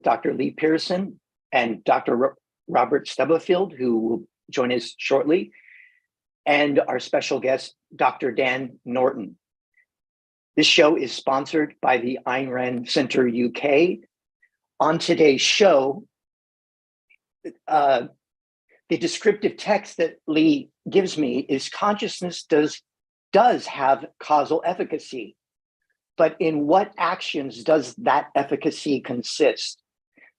Dr. Lee Pierson and Dr. Robert Stubblefield, who will join us shortly, and our special guest, Dr. Dan Norton. This show is sponsored by the Ayn Rand Center UK. On today's show, the descriptive text that Lee gives me is consciousness does have causal efficacy, but in what actions does that efficacy consist?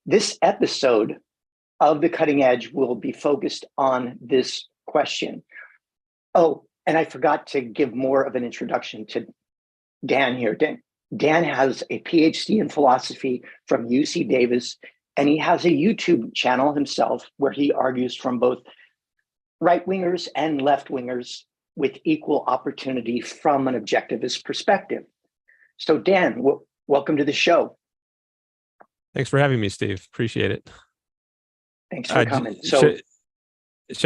This episode of The Cutting Edge will be focused on this question. Oh, and I forgot to give more of an introduction to Dan here. Dan has a PhD in philosophy from UC Davis, and he has a YouTube channel himself where he argues from both right-wingers and left-wingers with equal opportunity from an objectivist perspective. So Dan, welcome to the show. Thanks for having me, Steve. Appreciate it. Thanks for coming. Should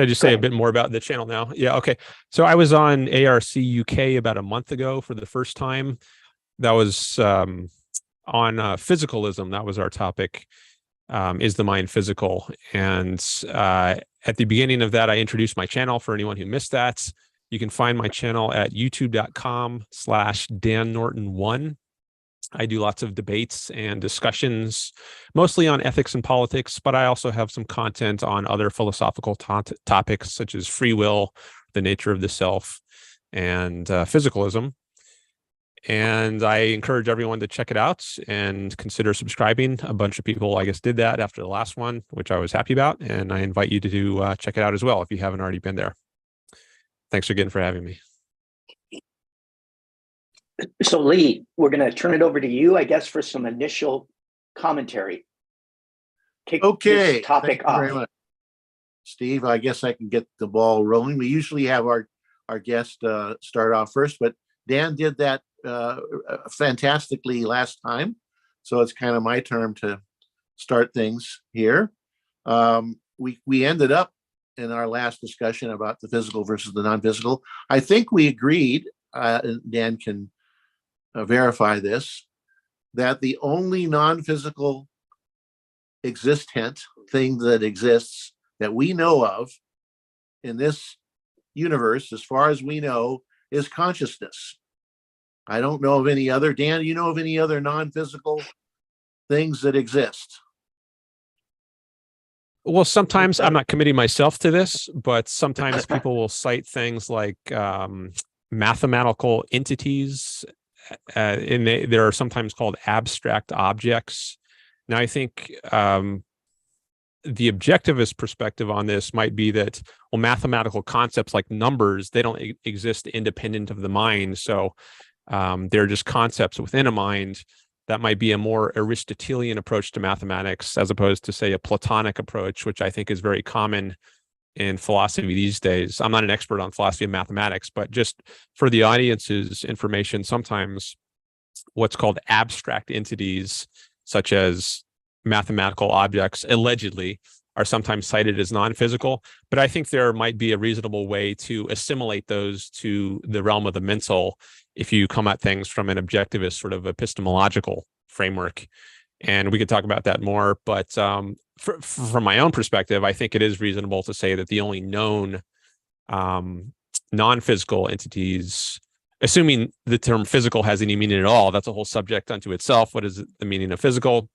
I just say a bit more about the channel now? Yeah, okay. So I was on ARCUK about a month ago for the first time. That was on physicalism. That was our topic. Is the mind physical? And at the beginning of that, I introduced my channel for anyone who missed that. You can find my channel at youtube.com/Dan Norton1. I do lots of debates and discussions, mostly on ethics and politics, but I also have some content on other philosophical topics such as free will, the nature of the self, and physicalism. And I encourage everyone to check it out and consider subscribing. A bunch of people, I guess, did that after the last one, which I was happy about. And I invite you to check it out as well if you haven't already been there. Thanks again for having me. So Lee, we're going to turn it over to you, I guess, for some initial commentary. Kick this topic off. Very much. Steve, I guess I can get the ball rolling. We usually have our guest start off first, but Dan did that fantastically last time. So it's kind of my turn to start things here. We ended up in our last discussion about the physical versus the non-physical. I think we agreed, Dan can verify this, that the only non-physical existent thing that exists that we know of in this universe, as far as we know, is consciousness. I don't know of any other. Dan, do you know of any other non-physical things that exist? Well, sometimes I'm not committing myself to this, but sometimes people will cite things like mathematical entities, and they are sometimes called abstract objects. Now, I think the objectivist perspective on this might be that, well, mathematical concepts like numbers, they don't exist independent of the mind. So they're just concepts within a mind. That might be a more Aristotelian approach to mathematics as opposed to, say, a Platonic approach, which I think is very common in philosophy these days. I'm not an expert on philosophy and mathematics, but just for the audience's information, sometimes what's called abstract entities, such as mathematical objects, allegedly, are sometimes cited as non-physical. But I think there might be a reasonable way to assimilate those to the realm of the mental if you come at things from an objectivist sort of epistemological framework. And we could talk about that more. But from my own perspective, I think it is reasonable to say that the only known non-physical entities, assuming the term physical has any meaning at all, that's a whole subject unto itself. What is the meaning of physical?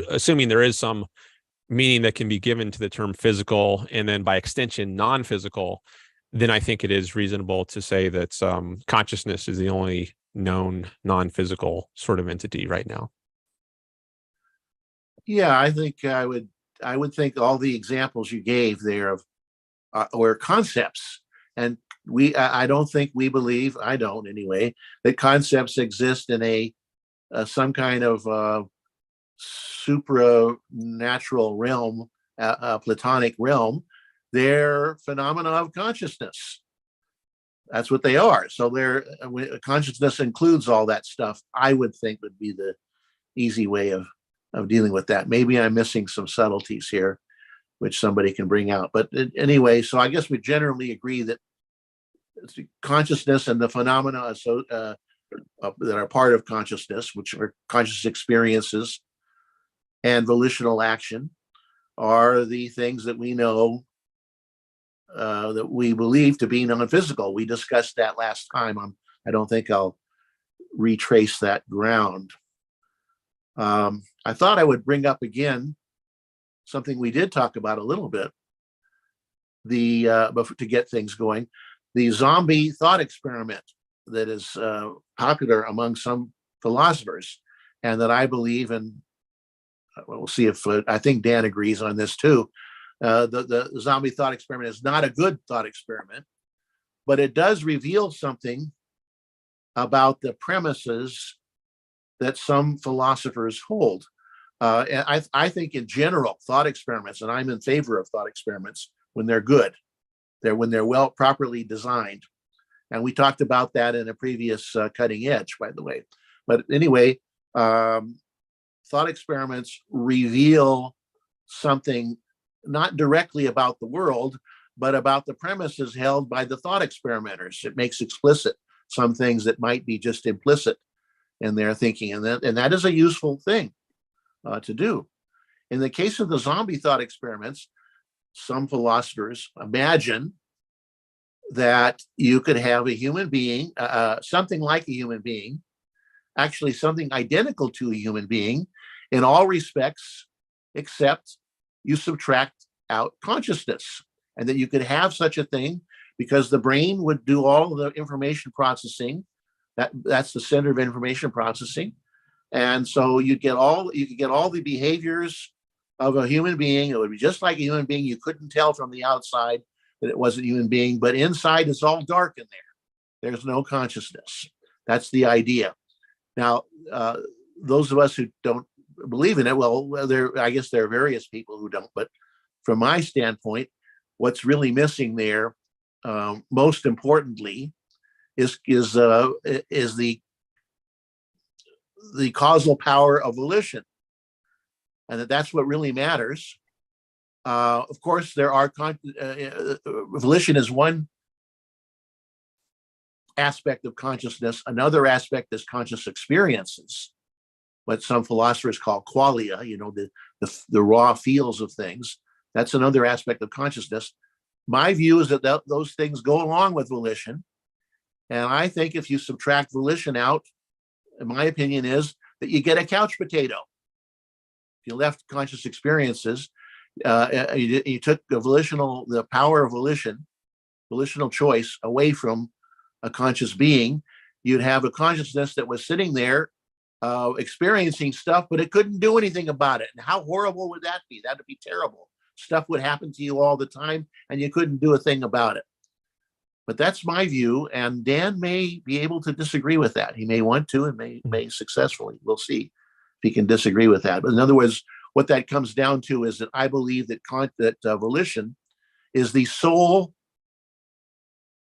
Assuming there is some meaning that can be given to the term physical, and then by extension, non-physical, then I think it is reasonable to say that consciousness is the only known non-physical sort of entity right now. Yeah, I think I would think all the examples you gave there of were concepts, and I don't think we believe, I don't anyway, that concepts exist in a some kind of supranatural realm, Platonic realm. They're phenomena of consciousness. That's what they are. So consciousness includes all that stuff. I would think would be the easy way of dealing with that. Maybe I'm missing some subtleties here, which somebody can bring out. But anyway, so I guess we generally agree that consciousness and the phenomena that are part of consciousness, which are conscious experiences, and volitional action are the things that we know that we believe to be non-physical. We discussed that last time. I don't think I'll retrace that ground. I thought I would bring up again something we did talk about a little bit, to get things going, the zombie thought experiment that is popular among some philosophers, and that I believe in. We'll see if I think Dan agrees on this too. The zombie thought experiment is not a good thought experiment, but it does reveal something about the premises that some philosophers hold. And I think in general, thought experiments, and I'm in favor of thought experiments when they're good, when they're well properly designed. And we talked about that in a previous Cutting Edge, by the way. But anyway, thought experiments reveal something not directly about the world, but about the premises held by the thought experimenters. It makes explicit some things that might be just implicit in their thinking, and that is a useful thing to do. In the case of the zombie thought experiments, some philosophers imagine that you could have a human being, something like a human being, actually something identical to a human being in all respects, except you subtract out consciousness, and that you could have such a thing because the brain would do all the information processing. That's the center of information processing. And so you could get all the behaviors of a human being. It would be just like a human being. You couldn't tell from the outside that it wasn't a human being, but inside it's all dark in there. There's no consciousness. That's the idea. Now, those of us who don't believe in it, well, I guess there are various people who don't, but from my standpoint, what's really missing there, most importantly, is the causal power of volition, and that's what really matters. Of course, there are volition is one aspect of consciousness. Another aspect is conscious experiences, what some philosophers call qualia. The raw feels of things. That's another aspect of consciousness. My view is that those things go along with volition. And I think if you subtract volition out, in my opinion, is that you get a couch potato. If you left conscious experiences, you took the power of volitional choice away from a conscious being, you'd have a consciousness that was sitting there experiencing stuff, but it couldn't do anything about it. And how horrible would that be? That would be terrible. Stuff would happen to you all the time, and you couldn't do a thing about it. But that's my view, and Dan may be able to disagree with that. He may want to, and may successfully. We'll see if he can disagree with that. But in other words, what that comes down to is that I believe that volition is the sole.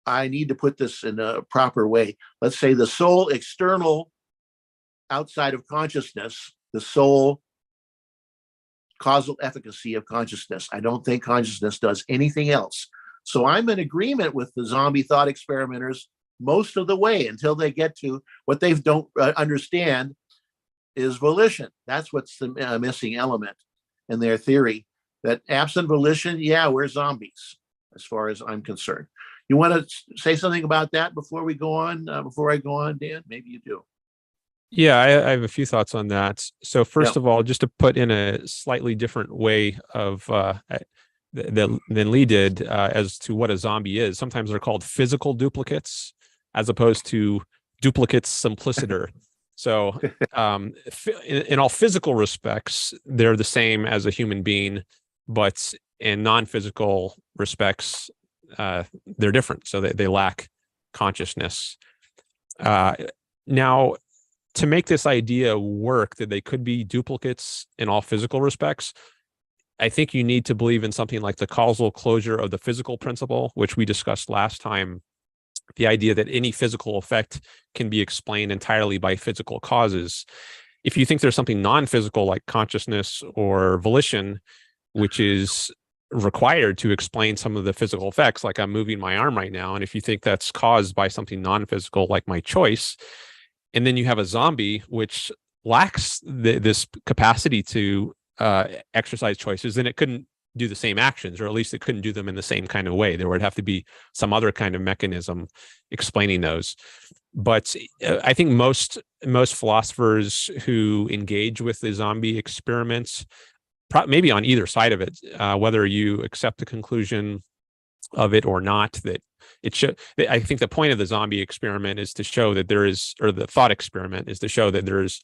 I need to put this in a proper way. Let's say the sole external, outside of consciousness, the sole causal efficacy of consciousness. I don't think consciousness does anything else. So I'm in agreement with the zombie thought experimenters most of the way until they get to what they don't understand is volition. That's what's the missing element in their theory, that absent volition, yeah, we're zombies as far as I'm concerned. You want to say something about that before we go on? Before I go on, Dan? Maybe you do. Yeah, I have a few thoughts on that. So first of all, just to put in a slightly different way of than Lee did as to what a zombie is. Sometimes they're called physical duplicates as opposed to duplicates simpliciter. So in all physical respects, they're the same as a human being, but in non-physical respects, they're different. So they lack consciousness. Now, to make this idea work that they could be duplicates in all physical respects, I think you need to believe in something like the causal closure of the physical principle, which we discussed last time. The idea that any physical effect can be explained entirely by physical causes. If you think there's something non-physical like consciousness or volition, which is required to explain some of the physical effects, like I'm moving my arm right now, and if you think that's caused by something non-physical like my choice, and then you have a zombie, which lacks this capacity to exercise choices, then it couldn't do the same actions, or at least it couldn't do them in the same kind of way. There would have to be some other kind of mechanism explaining those. But I think most philosophers who engage with the zombie experiments, maybe on either side of it, whether you accept the conclusion of it or not, that it should. I think the point of the zombie experiment is to show that there is, or the thought experiment is to show that there is,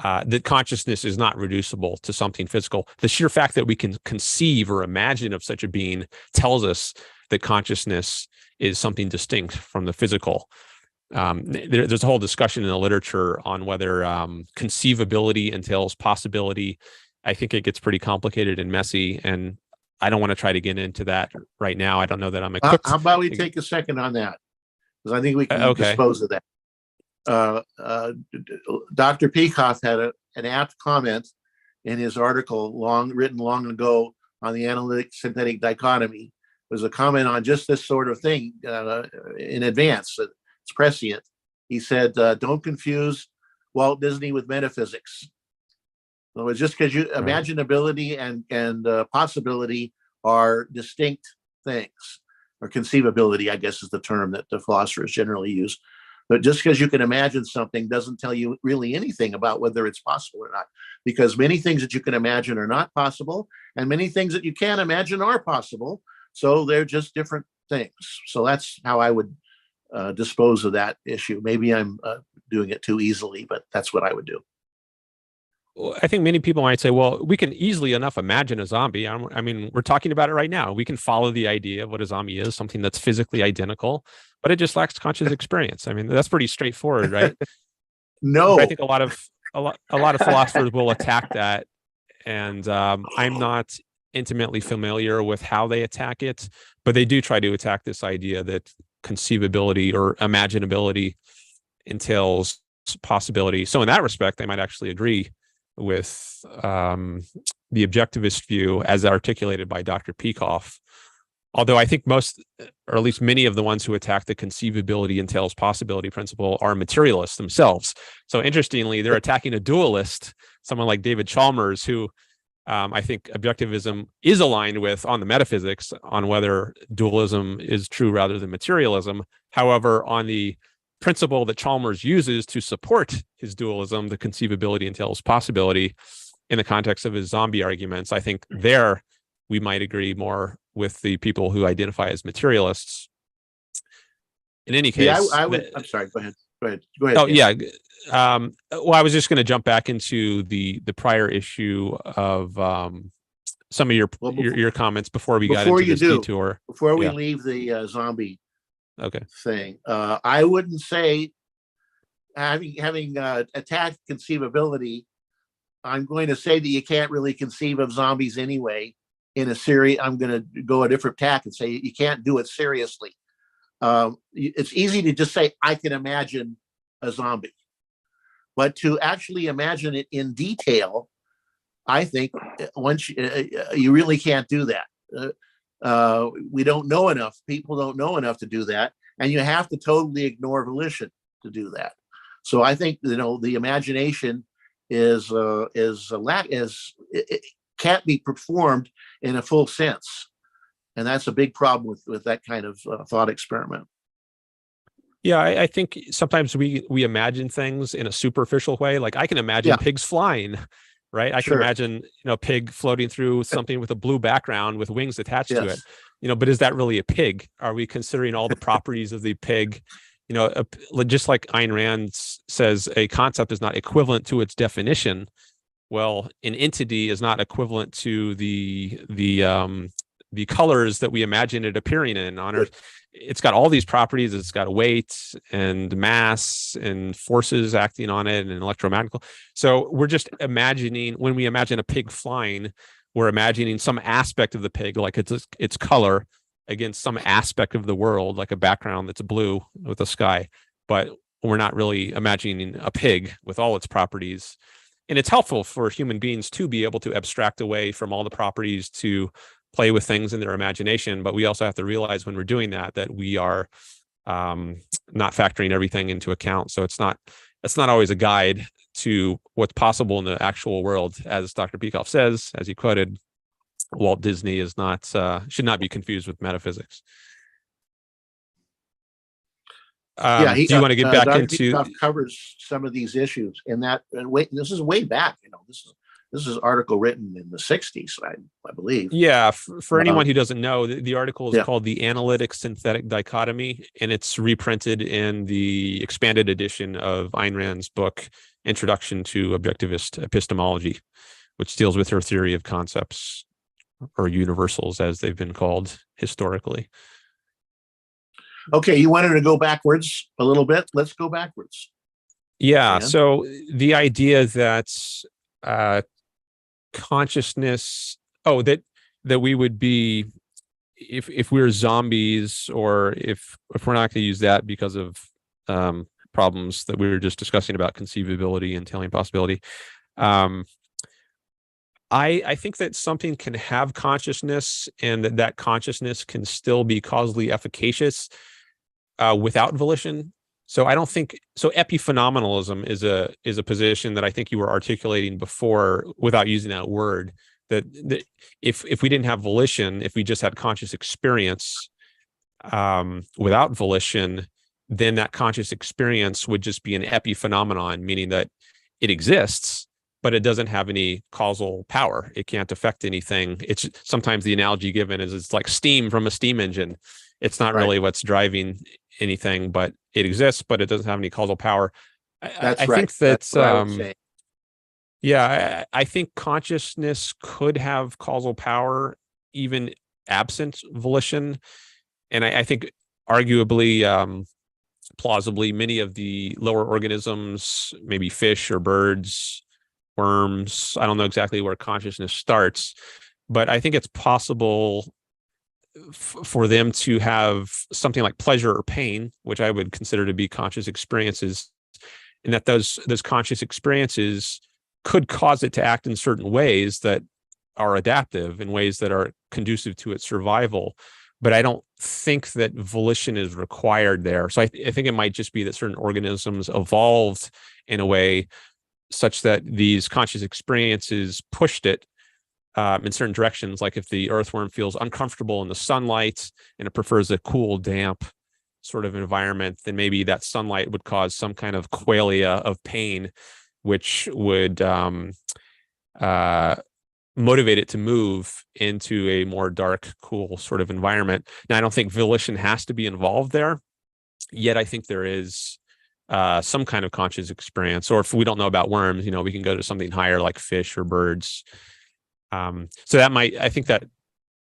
that consciousness is not reducible to something physical. The sheer fact that we can conceive or imagine of such a being tells us that consciousness is something distinct from the physical. There's a whole discussion in the literature on whether conceivability entails possibility. I think it gets pretty complicated and messy, and I don't want to try to get into that right now. I don't know that I'm equipped. How about we take a second on that? Because I think we can dispose of that. Dr. Peikoff had an apt comment in his article, written long ago, on the analytic synthetic dichotomy. It was a comment on just this sort of thing in advance. It's prescient. He said, don't confuse Walt Disney with metaphysics. So it's just because imaginability and possibility are distinct things, or conceivability, I guess, is the term that the philosophers generally use. But just because you can imagine something doesn't tell you really anything about whether it's possible or not, because many things that you can imagine are not possible, and many things that you can't imagine are possible. So they're just different things. So that's how I would dispose of that issue. Maybe I'm doing it too easily, but that's what I would do. I think many people might say, well, we can easily enough imagine a zombie. I mean, we're talking about it right now. We can follow the idea of what a zombie is, something that's physically identical, but it just lacks conscious experience. I mean, that's pretty straightforward, right? No. But I think a lot of philosophers will attack that, and I'm not intimately familiar with how they attack it, but they do try to attack this idea that conceivability or imaginability entails possibility. So in that respect, they might actually agree with the objectivist view as articulated by Dr. Peikoff. Although I think most, or at least many of the ones who attack the conceivability entails possibility principle are materialists themselves. So interestingly, they're attacking a dualist, someone like David Chalmers, who I think objectivism is aligned with on the metaphysics, on whether dualism is true rather than materialism. However, on the principle that Chalmers uses to support his dualism, the conceivability entails possibility, in the context of his zombie arguments, I think there we might agree more with the people who identify as materialists. In any case, yeah, I would. I'm sorry. Go ahead. Oh, yeah. Well, I was just going to jump back into the prior issue of some of your comments before we got into this detour. Before we leave the zombie thing, Okay. I wouldn't say, having attacked conceivability, I'm going to say that you can't really conceive of zombies anyway. In a series, I'm going to go a different tack and say you can't do it seriously. It's easy to just say, I can imagine a zombie. But to actually imagine it in detail, I think once you really can't do that. We don't know enough. People don't know enough to do that. And you have to totally ignore volition to do that. So I think, the imagination is it can't be performed in a full sense. And that's a big problem with that kind of thought experiment. Yeah, I think sometimes we imagine things in a superficial way. Like I can imagine pigs flying, right? I can imagine, a pig floating through something with a blue background with wings attached to it. But is that really a pig? Are we considering all the properties of the pig? Just like Ayn Rand says, a concept is not equivalent to its definition. Well, an entity is not equivalent to the colors that we imagine it appearing in on Earth. It's got all these properties. It's got weight and mass and forces acting on it and electromagnetic. So we're just imagining, when we imagine a pig flying, we're imagining some aspect of the pig, like its color, against some aspect of the world, like a background that's blue with the sky. But we're not really imagining a pig with all its properties. And it's helpful for human beings to be able to abstract away from all the properties to play with things in their imagination. But we also have to realize when we're doing that we are not factoring everything into account. So it's not always a guide to what's possible in the actual world. As Dr. Peikoff says, as he quoted, Walt Disney is not should not be confused with metaphysics. Yeah, Do you want to get back Dr. into? Peikoff covers some of these issues in that. And wait, this is way back. This is article written in the '60s, I believe. Yeah, for anyone who doesn't know, the article is Yeah. called The Analytic Synthetic Dichotomy, and it's reprinted in the expanded edition of Ayn Rand's book, Introduction to Objectivist Epistemology, which deals with her theory of concepts, or universals as they've been called historically. Okay, you wanted to go backwards a little bit. Let's go backwards. Yeah, Dan? so the idea that consciousness, that we would be, if we're zombies, or if we're not going to use that because of problems that we were just discussing about conceivability and telling possibility. I think that something can have consciousness, and that consciousness can still be causally efficacious without volition. So I don't think so. Epiphenomenalism is a position that I think you were articulating before without using that word. That if we didn't have volition, if we just had conscious experience without volition, then that conscious experience would just be an epiphenomenon, meaning that it exists, but it doesn't have any causal power. It can't affect anything. It's sometimes the analogy given is it's like steam from a steam engine. It's not really what's driving anything, but it exists, but it doesn't have any causal power. That's I right. think that's what I would say. yeah, I think consciousness could have causal power even absent volition. And I think arguably, plausibly, many of the lower organisms, maybe fish or birds, worms, I don't know exactly where consciousness starts, but I think it's possible for them to have something like pleasure or pain, which I would consider to be conscious experiences, and that those conscious experiences could cause it to act in certain ways that are adaptive, in ways that are conducive to its survival. But I don't think that volition is required there. So I think it might just be that certain organisms evolved in a way such that these conscious experiences pushed it in certain directions. Like if the earthworm feels uncomfortable in the sunlight and it prefers a cool, damp sort of environment, then maybe that sunlight would cause some kind of qualia of pain, which would motivate it to move into a more dark, cool sort of environment. Now, I don't think volition has to be involved there, yet I think there is some kind of conscious experience. Or if we don't know about worms, we can go to something higher like fish or birds. So I think that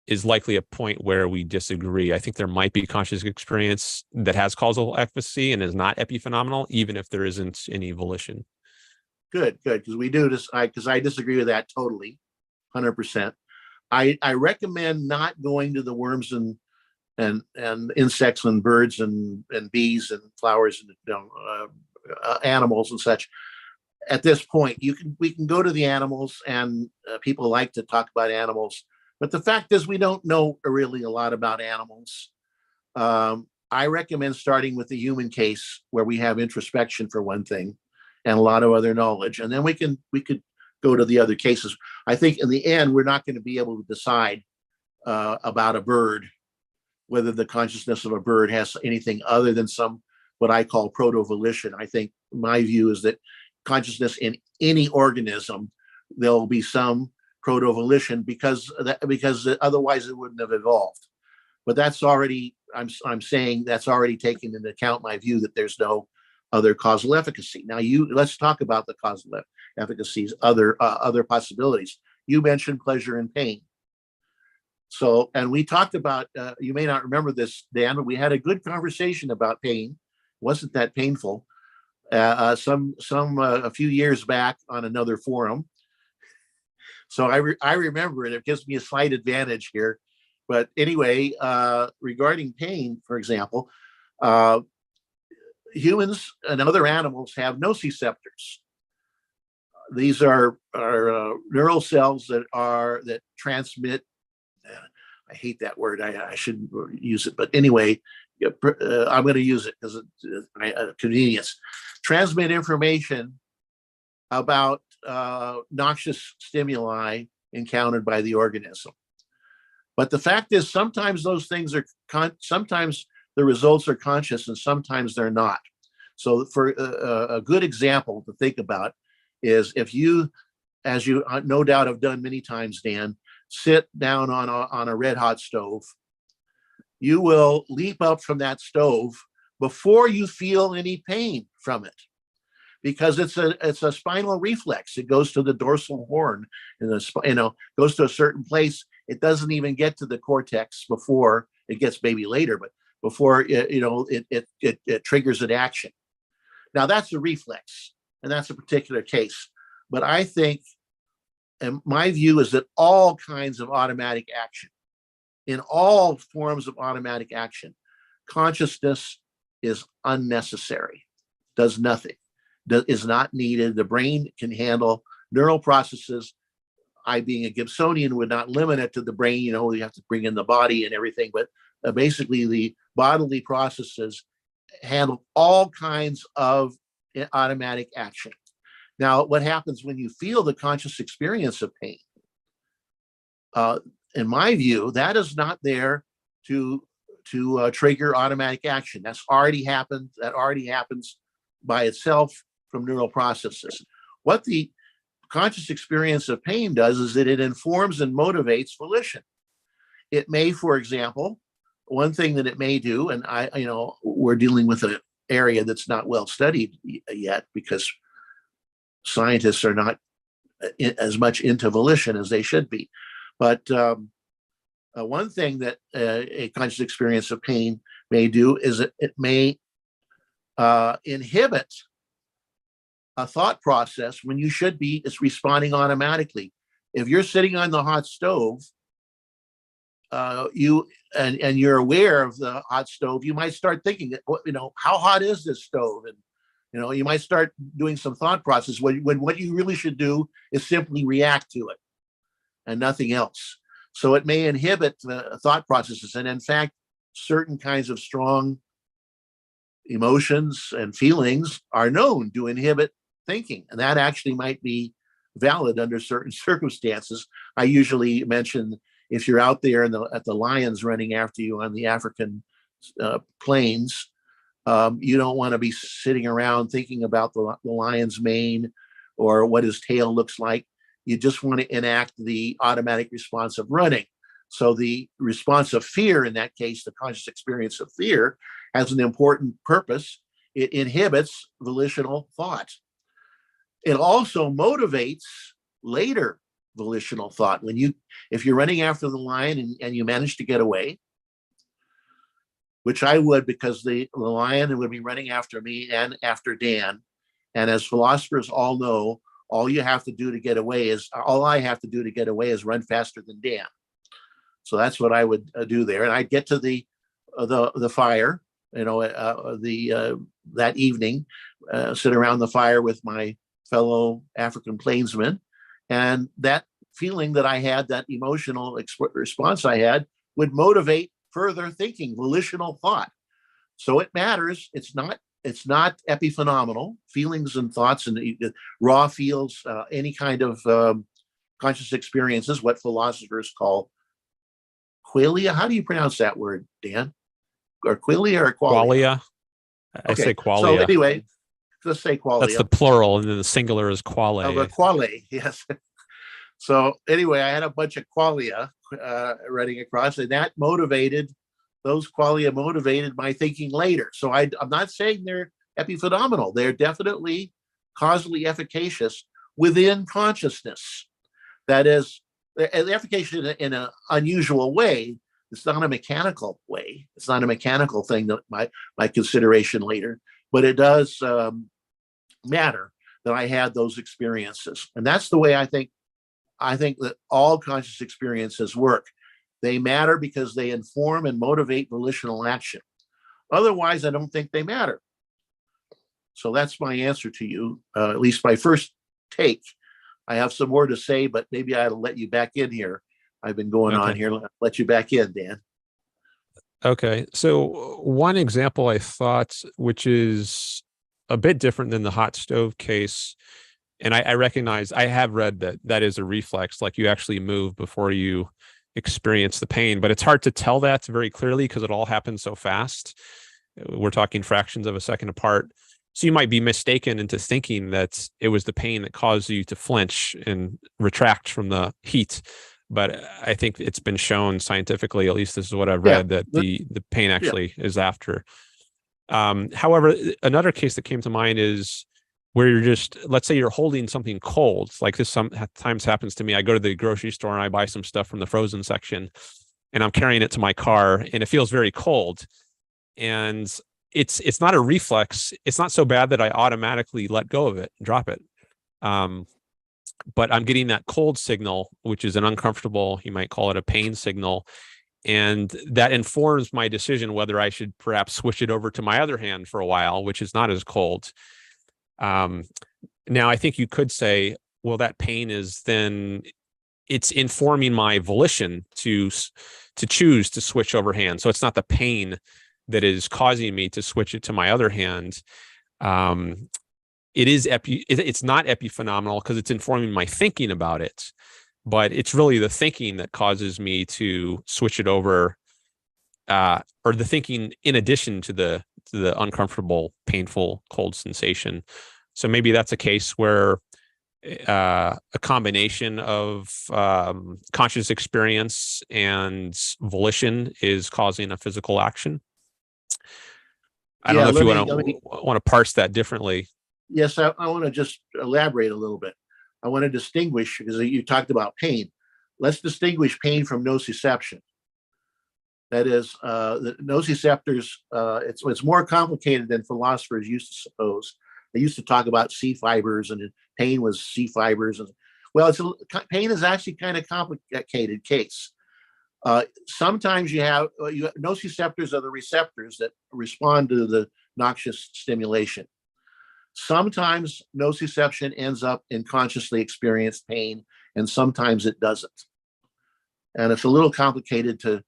is likely a point where we disagree. I think there might be conscious experience that has causal efficacy and is not epiphenomenal, even if there isn't any volition. Good, because we do this. Because I disagree with that totally, 100%. I recommend not going to the worms and insects and birds and bees and flowers and animals and such. At this point, we can go to the animals, and people like to talk about animals, but the fact is we don't know really a lot about animals. I recommend starting with the human case, where we have introspection for one thing, and a lot of other knowledge, and then we could go to the other cases. I think in the end, we're not going to be able to decide about a bird, whether the consciousness of a bird has anything other than some what I call proto-volition. I think my view is that consciousness in any organism, there'll be some proto-volition because otherwise it wouldn't have evolved. But that's already, I'm saying that's already taken into account my view that there's no other causal efficacy. Now let's talk about the causal efficacies, other possibilities. You mentioned pleasure and pain. So, and we talked about, you may not remember this, Dan, but we had a good conversation about pain. It wasn't that painful. A few years back on another forum. So I remember it. It gives me a slight advantage here. But anyway, regarding pain, for example, humans and other animals have nociceptors. These are neural cells that transmit. I hate that word. I shouldn't use it, but anyway, I'm going to use it because it's convenience. Transmit information about noxious stimuli encountered by the organism. But the fact is, sometimes those things are, sometimes the results are conscious and sometimes they're not. So for a good example to think about is if you, as you no doubt have done many times, Dan, sit down on a red hot stove, you will leap up from that stove before you feel any pain from it, because it's a spinal reflex. It goes to the dorsal horn, and goes to a certain place. It doesn't even get to the cortex before it gets, maybe later, but before it triggers an action. Now that's a reflex, and that's a particular case. But I think, and my view is that all kinds of automatic action, in all forms of automatic action, consciousness is unnecessary, does nothing, is not needed. The brain can handle neural processes. I, being a Gibsonian, would not limit it to the brain. You have to bring in the body and everything, but basically the bodily processes handle all kinds of automatic action. Now, what happens when you feel the conscious experience of pain? In my view, that is not there to trigger automatic action. That's already happened. That already happens by itself from neural processes. What the conscious experience of pain does is that it informs and motivates volition. It may, for example, one thing that it may do, and we're dealing with an area that's not well studied yet because scientists are not as much into volition as they should be. But one thing that a conscious experience of pain may do is it may inhibit a thought process when you should be, it's responding automatically. If you're sitting on the hot stove, and you're aware of the hot stove, you might start thinking, how hot is this stove? And you might start doing some thought process when what you really should do is simply react to it and nothing else. So it may inhibit the thought processes. And in fact, certain kinds of strong emotions and feelings are known to inhibit thinking. And that actually might be valid under certain circumstances. I usually mention, if you're out there at the lions running after you on the African plains, you don't want to be sitting around thinking about the lion's mane or what his tail looks like. You just want to enact the automatic response of running. So the response of fear, in that case, the conscious experience of fear, has an important purpose. It inhibits volitional thought. It also motivates later volitional thought. If you're running after the lion and you manage to get away, which I would, because the lion would be running after me and after Dan. And as philosophers all know, all I have to do to get away is run faster than Dan. So that's what I would do there. And I'd get to the fire, that evening, sit around the fire with my fellow African plainsmen. And that feeling that I had, that emotional response I had, would motivate further thinking, volitional thought. So it matters. It's not epiphenomenal. Feelings and thoughts and raw feels, any kind of conscious experiences, what philosophers call qualia. How do you pronounce that word, Dan? Or qualia or qualia? Qualia. I say qualia. So anyway, let's say qualia. That's the plural, and then the singular is quale. Quale, yes. So anyway, I had a bunch of qualia running across, and those qualia motivated my thinking later. So I'm not saying they're epiphenomenal. They're definitely causally efficacious within consciousness. That is, efficacious in an unusual way. It's not a mechanical way. It's not a mechanical thing that my consideration later, but it does matter that I had those experiences. And that's the way I think that all conscious experiences work. They matter because they inform and motivate volitional action. Otherwise, I don't think they matter. So that's my answer to you, at least my first take. I have some more to say, but maybe I ought to let you back in here. I've been going on here. Let you back in, Dan. Okay. So one example I thought, which is a bit different than the hot stove case, And I recognize, I have read that that is a reflex, like you actually move before you experience the pain, but it's hard to tell that very clearly because it all happens so fast. We're talking fractions of a second apart. So you might be mistaken into thinking that it was the pain that caused you to flinch and retract from the heat. But I think it's been shown scientifically, at least this is what I've read, that the pain actually is after. However, another case that came to mind is where you're just, let's say you're holding something cold, like this sometimes happens to me. I go to the grocery store and I buy some stuff from the frozen section and I'm carrying it to my car and it feels very cold. And it's not a reflex. It's not so bad that I automatically let go of it and drop it. But I'm getting that cold signal, which is an uncomfortable, you might call it a pain signal. And that informs my decision whether I should perhaps switch it over to my other hand for a while, which is not as cold. Now, I think you could say, well, that pain is then, it's informing my volition to choose to switch over hand. So it's not the pain that is causing me to switch it to my other hand. It's not epiphenomenal because it's informing my thinking about it, but it's really the thinking that causes me to switch it over, or the thinking in addition to the uncomfortable, painful, cold sensation. So maybe that's a case where a combination of conscious experience and volition is causing a physical action. I don't know if you want to parse that differently. Yes, I want to just elaborate a little bit. I want to distinguish, because you talked about pain. Let's distinguish pain from nociception. That is, the nociceptors, it's more complicated than philosophers used to suppose. They used to talk about C fibers, and pain was C fibers. And well, pain is actually kind of complicated case. Sometimes you have nociceptors are the receptors that respond to the noxious stimulation. Sometimes nociception ends up in consciously experienced pain, and sometimes it doesn't. And it's a little complicated to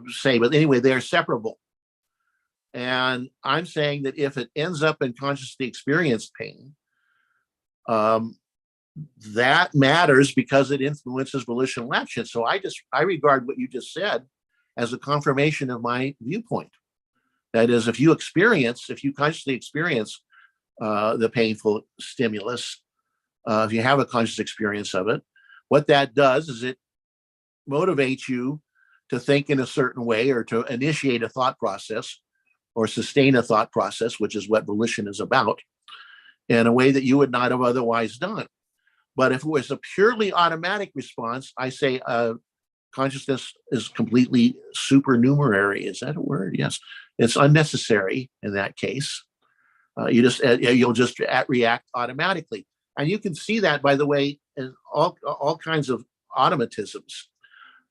say, but anyway, they're separable. And I'm saying that if it ends up in consciously experienced pain, that matters because it influences volitional action. So I regard what you just said as a confirmation of my viewpoint. That is, if you consciously experience the painful stimulus, if you have a conscious experience of it, what that does is it motivates you to think in a certain way, or to initiate a thought process or sustain a thought process, which is what volition is about, in a way that you would not have otherwise done. But if it was a purely automatic response, I say consciousness is completely supernumerary. Is that a word? Yes. It's unnecessary in that case. You'll just react automatically. And you can see that, by the way, in all kinds of automatisms,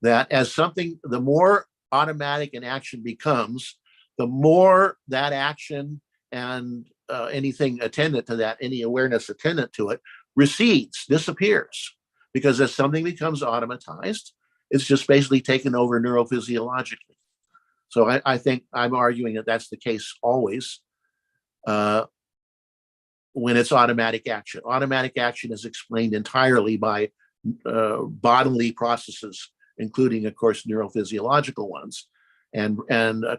that as something, the more automatic an action becomes, the more that action and anything attendant to that, any awareness attendant to it, recedes, disappears. Because as something becomes automatized, it's just basically taken over neurophysiologically. So I think I'm arguing that that's the case always when it's automatic action. Automatic action is explained entirely by bodily processes, including, of course, neurophysiological ones. And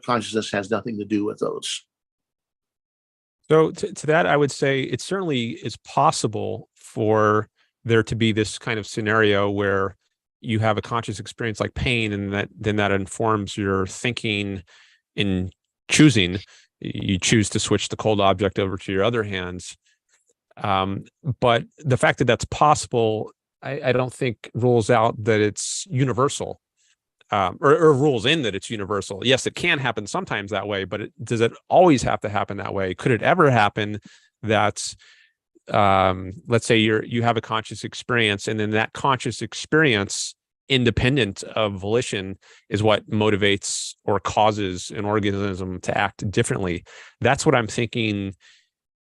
consciousness has nothing to do with those. So to that, I would say it certainly is possible for there to be this kind of scenario where you have a conscious experience like pain, and that informs your thinking in choosing. You choose to switch the cold object over to your other hands. But the fact that that's possible, I don't think rules out that it's universal. Or rules in that it's universal. Yes, it can happen sometimes that way, but does it always have to happen that way? Could it ever happen that, let's say you have a conscious experience, and then that conscious experience, independent of volition, is what motivates or causes an organism to act differently? That's what I'm thinking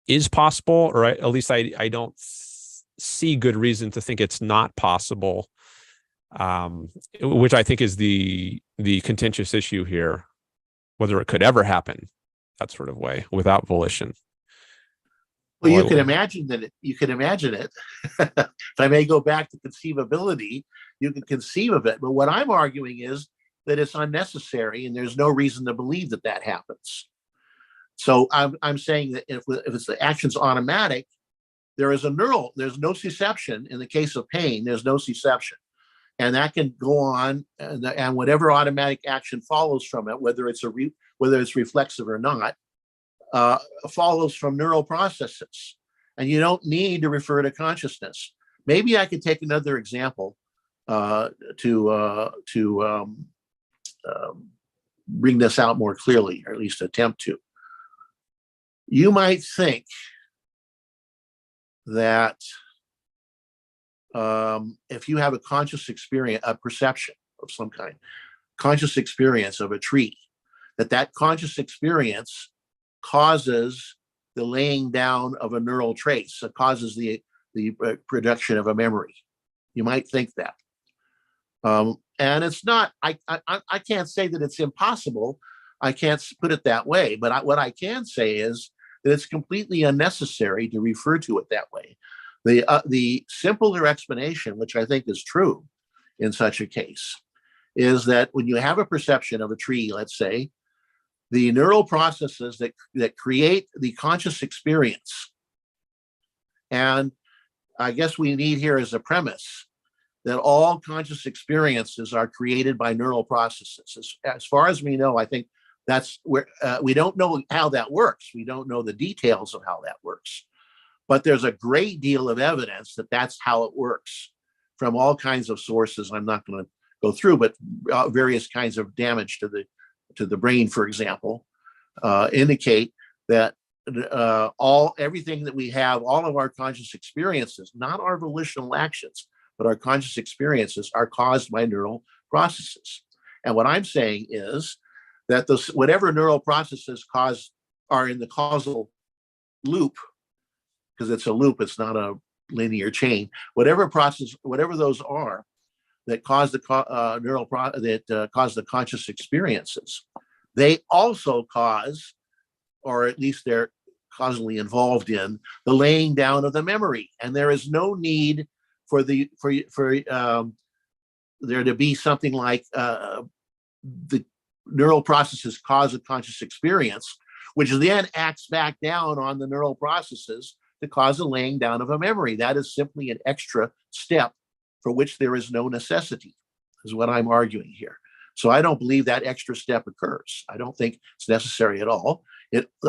is possible, or at least I don't see good reason to think it's not possible. Which I think is the contentious issue here, whether it could ever happen that sort of way without volition. Well, Oh, you can imagine that. You can imagine it. If I may go back to conceivability, you can conceive of it. But what I'm arguing is that it's unnecessary, and there's no reason to believe that that happens. So I'm saying that if it's the action's automatic, there's no nociception. In the case of pain, there's nociception. And that can go on, and whatever automatic action follows from it, whether it's reflexive or not, follows from neural processes. And you don't need to refer to consciousness. Maybe I could take another example to bring this out more clearly, or at least attempt to. You might think that if you have a conscious experience, a perception of some kind, conscious experience of a tree, that conscious experience causes the laying down of a neural trace. It causes the production of a memory. You might think that. And it's not, I can't say that it's impossible. I can't put it that way. But what I can say is that it's completely unnecessary to refer to it that way. The simpler explanation, which I think is true in such a case, is that when you have a perception of a tree, let's say, the neural processes that create the conscious experience, and I guess we need here as a premise that all conscious experiences are created by neural processes. As far as we know, I think that's where we don't know how that works. We don't know the details of how that works. But there's a great deal of evidence that that's how it works from all kinds of sources. I'm not going to go through, but various kinds of damage to the brain, for example, indicate that everything that we have, all of our conscious experiences, not our volitional actions, but our conscious experiences, are caused by neural processes. And what I'm saying is that whatever neural processes are in the causal loop, because it's a loop, it's not a linear chain. Whatever those are that cause the cause the conscious experiences, they also cause, or at least they're causally involved in, the laying down of the memory. And there is no need for there to be something like the neural processes cause a conscious experience, which then acts back down on the neural processes to cause the laying down of a memory. That is simply an extra step for which there is no necessity, is what I'm arguing here. So I don't believe that extra step occurs. I don't think it's necessary at all.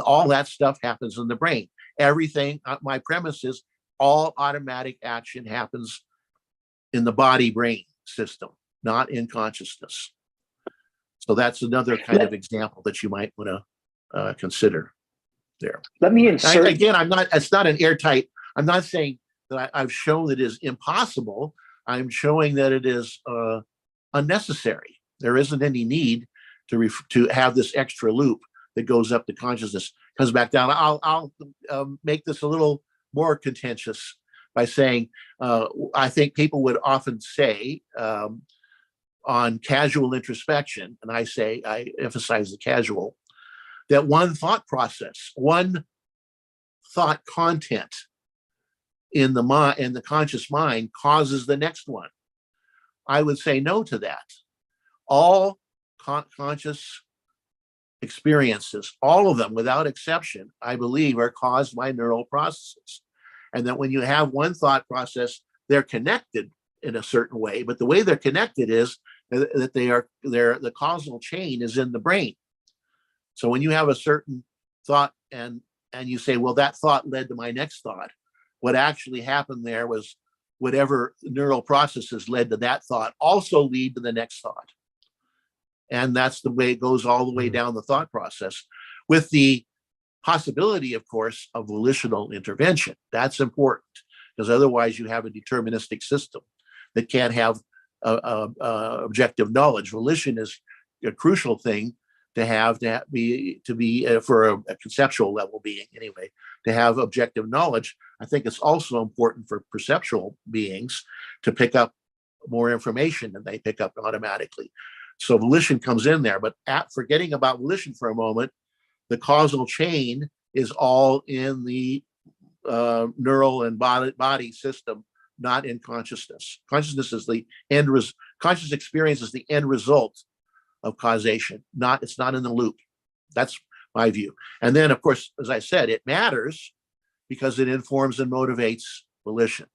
All that stuff happens in the brain. Everything, my premise is all automatic action happens in the body-brain system, not in consciousness. So that's another kind of example that you might want to consider there. Let me insert. It's not an airtight, I'm not saying that I've shown that it is impossible. I'm showing that it is unnecessary. There isn't any need to have this extra loop that goes up to consciousness, comes back down. I'll make this a little more contentious by saying I think people would often say on casual introspection, and I emphasize the casual, that one thought process, one thought content in the conscious mind causes the next one. I would say no to that. All conscious experiences, all of them without exception, I believe, are caused by neural processes. And that when you have one thought process, they're connected in a certain way, but the way they're connected is that the causal chain is in the brain. So when you have a certain thought and you say, well, that thought led to my next thought, what actually happened there was whatever neural processes led to that thought also lead to the next thought. And that's the way it goes all the way down the thought process, with the possibility, of course, of volitional intervention. That's important, because otherwise you have a deterministic system that can't have objective knowledge. Volition is a crucial thing to be for a conceptual level being, anyway, to have objective knowledge. I think it's also important for perceptual beings to pick up more information than they pick up automatically. So volition comes in there, but forgetting about volition for a moment, the causal chain is all in the neural and body system, not in consciousness. Consciousness is the conscious experience is the end result of causation. It's not in the loop. That's my view. And then, of course, as I said, it matters because it informs and motivates volition.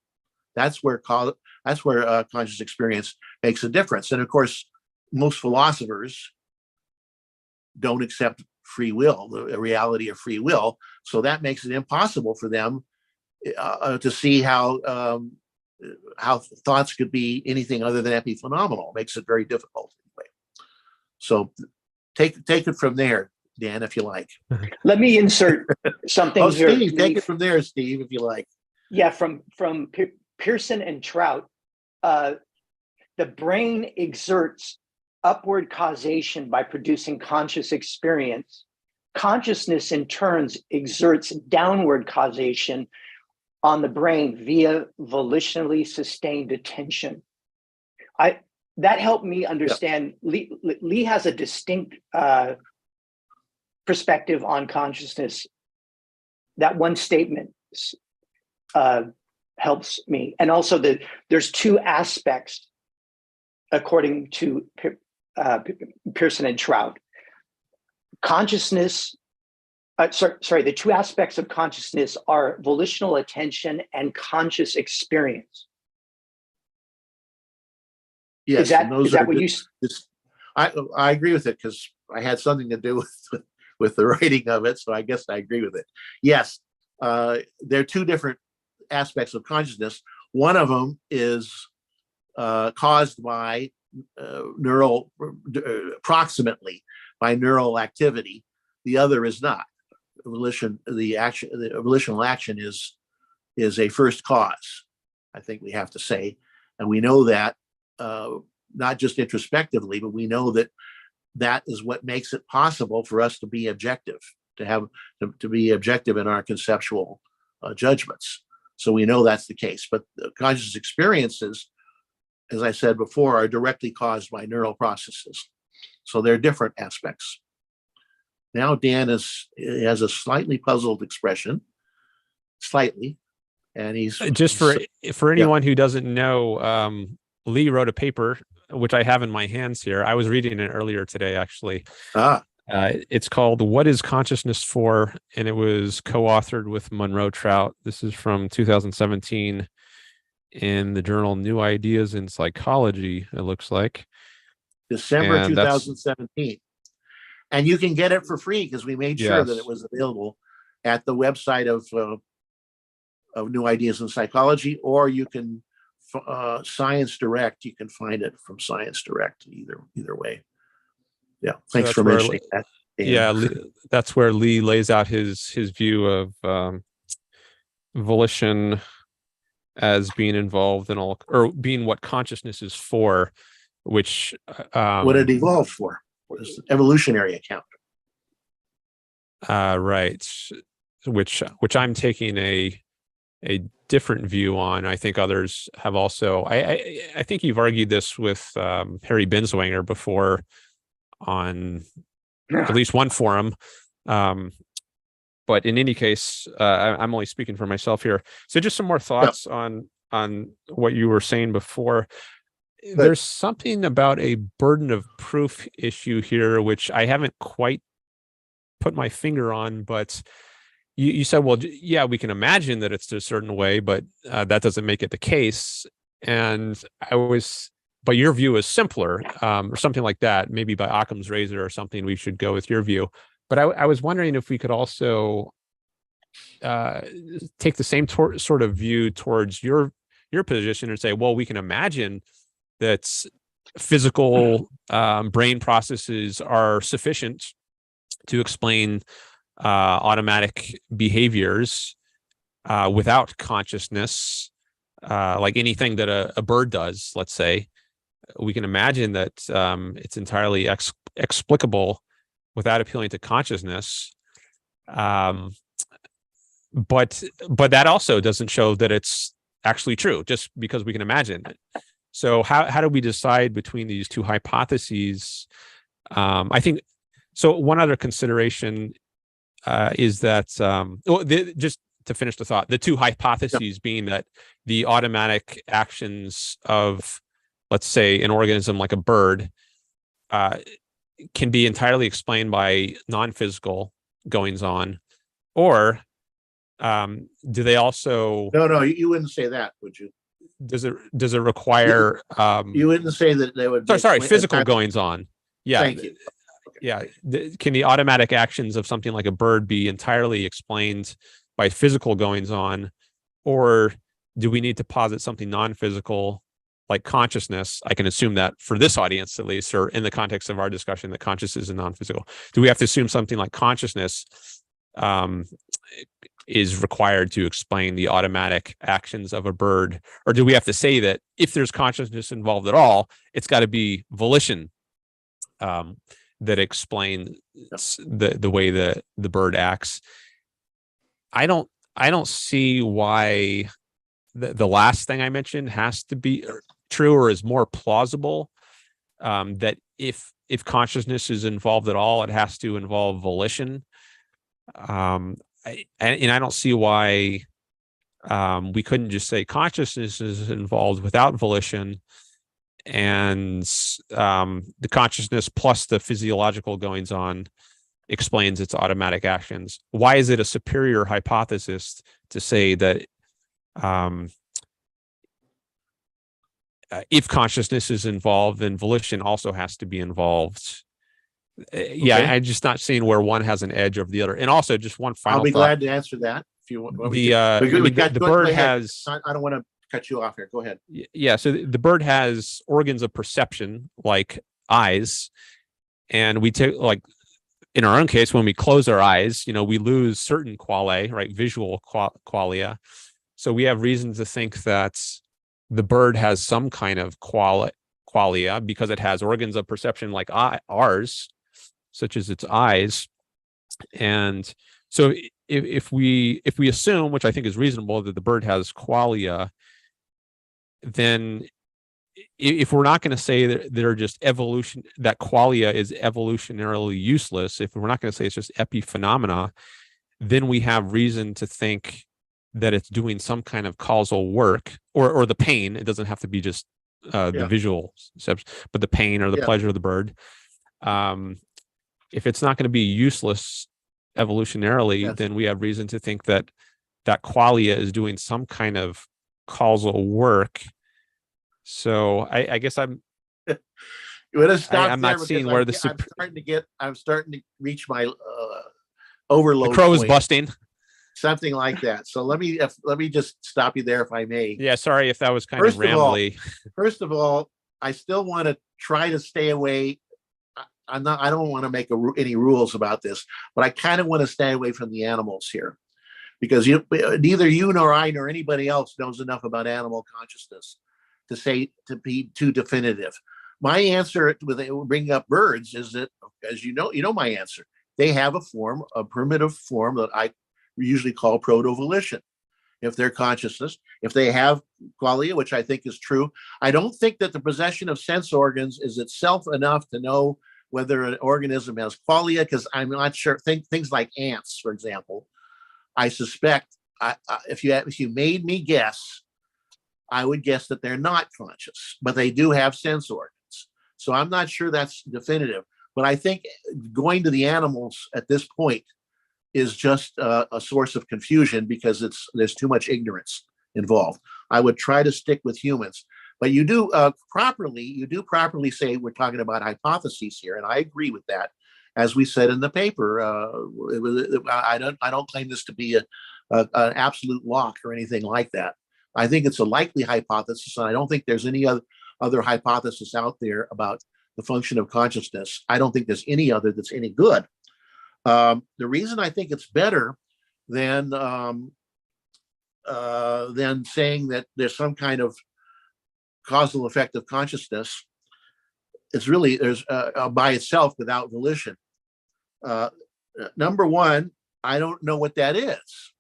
That's where conscious experience makes a difference. And of course, most philosophers don't accept free will, the reality of free will. So that makes it impossible for them to see how thoughts could be anything other than epiphenomenal. It makes it very difficult anyway. So take it from there, Dan, if you like. Let me insert something here. Steve, take it from there, Steve, if you like. Yeah, from Pierson and Trout, the brain exerts upward causation by producing conscious experience. Consciousness, in turn, exerts downward causation on the brain via volitionally sustained attention. That helped me understand. Yeah. Lee has a distinct perspective on consciousness. That one statement helps me. And also there's two aspects, according to Pierson and Trout. Consciousness, the two aspects of consciousness are volitional attention and conscious experience. Yes, is that what you? I agree with it because I had something to do with the writing of it, so I guess I agree with it. Yes, there are two different aspects of consciousness. One of them is caused by approximately by neural activity. The other is not. The volitional action is a first cause, I think we have to say, and we know that not just introspectively, but we know that is what makes it possible for us to be objective, to be objective in our conceptual judgments. So we know that's the case. But the conscious experiences, as I said before, are directly caused by neural processes. So they're different aspects. Now Dan has a slightly puzzled expression, slightly, and he's just for anyone who doesn't know. Lee wrote a paper, which I have in my hands here. I was reading it earlier today, actually. It's called "What is Consciousness For?" and it was co-authored with Monroe Trout. This is from 2017 in the journal New Ideas in Psychology, it looks like. December 2017. And you can get it for free because we made sure that it was available at the website of New Ideas in Psychology, or you can Science Direct. You can find it from Science Direct either way. Yeah, thanks for mentioning that. Dan. Yeah, that's where Lee lays out his view of volition as being involved in all, or being what consciousness is for, which what it evolved for. Was the evolutionary account. Right, which I'm taking a different view on. I think others have also. I think you've argued this with Harry Binswanger before on at least one forum. But in any case, I'm only speaking for myself here. So just some more thoughts on what you were saying before. There's something about a burden of proof issue here, which I haven't quite put my finger on, but you said, well, yeah, we can imagine that it's a certain way, but that doesn't make it the case. And but your view is simpler, or something like that, maybe by Occam's razor or something. We should go with your view. But I was wondering if we could also take the same sort of view towards your position and say, well, we can imagine that physical brain processes are sufficient to explain automatic behaviors without consciousness, like anything that a bird does, let's say. We can imagine that it's entirely explicable without appealing to consciousness. But that also doesn't show that it's actually true, just because we can imagine it. So how do we decide between these two hypotheses? I think so. One other consideration is that just to finish the thought, the two hypotheses being that the automatic actions of, let's say, an organism like a bird can be entirely explained by non-physical goings on, or do they also? No, you wouldn't say that, would you? Does it require? You wouldn't say that they would. Sorry, physical goings on. Yeah. Thank you. Yeah. Can the automatic actions of something like a bird be entirely explained by physical goings on, or do we need to posit something non-physical like consciousness? I can assume that for this audience, at least, or in the context of our discussion, that consciousness is non-physical. Do we have to assume something like consciousness is required to explain the automatic actions of a bird? Or do we have to say that if there's consciousness involved at all, it's got to be volition that explain the way the bird acts? I don't see why the last thing I mentioned has to be true or is more plausible. That if consciousness is involved at all, it has to involve volition. And I don't see why we couldn't just say consciousness is involved without volition, and the consciousness plus the physiological goings on explains its automatic actions. Why is it a superior hypothesis to say that if consciousness is involved, then volition also has to be involved? Yeah, Okay. I'm just not seeing where one has an edge over the other. And also, just one final I'll be thought. glad to answer that if you want. The bird has. I don't want to cut you off here. Go ahead. Yeah, so the bird has organs of perception like eyes, and we take, like in our own case, when we close our eyes, we lose certain qualia, right? Visual qualia. So we have reason to think that the bird has some kind of qualia because it has organs of perception like ours, such as its eyes. And so if we assume, which I think is reasonable, that the bird has qualia, then if we're not going to say that they're just evolution, that qualia is evolutionarily useless, if we're not going to say it's just epiphenomena, then we have reason to think that it's doing some kind of causal work, or the pain. It doesn't have to be just the visual steps, but the pain or the pleasure of the bird. If it's not going to be useless evolutionarily, then we have reason to think that qualia is doing some kind of causal work. So I guess I'm not seeing where I'm starting to reach my overload. The crow is point. busting. Something like that. So let me just stop you there if I may. Yeah, sorry if that was kind of rambly. First of all, I still want to try to stay away. I don't want to make any rules about this, but I kind of want to stay away from the animals here, because neither you nor I nor anybody else knows enough about animal consciousness to be too definitive. My answer with bringing up birds is that, as you know my answer. They have a primitive form that I usually call proto-volition. If they're consciousness, if they have qualia, which I think is true, I don't think that the possession of sense organs is itself enough to know whether an organism has qualia, because I'm not sure. Things like ants, for example, I suspect if you made me guess, I would guess that they're not conscious, but they do have sense organs. So I'm not sure that's definitive. But I think going to the animals at this point is just a source of confusion, because there's too much ignorance involved. I would try to stick with humans. But you do properly say we're talking about hypotheses here, and I agree with that. As we said in the paper, I don't claim this to be an absolute lock or anything like that. I think it's a likely hypothesis, and I don't think there's any other hypothesis out there about the function of consciousness. I don't think there's any other that's any good. The reason I think it's better than saying that there's some kind of causal effect of consciousness, it's really there's by itself without volition. Number one, I don't know what that is.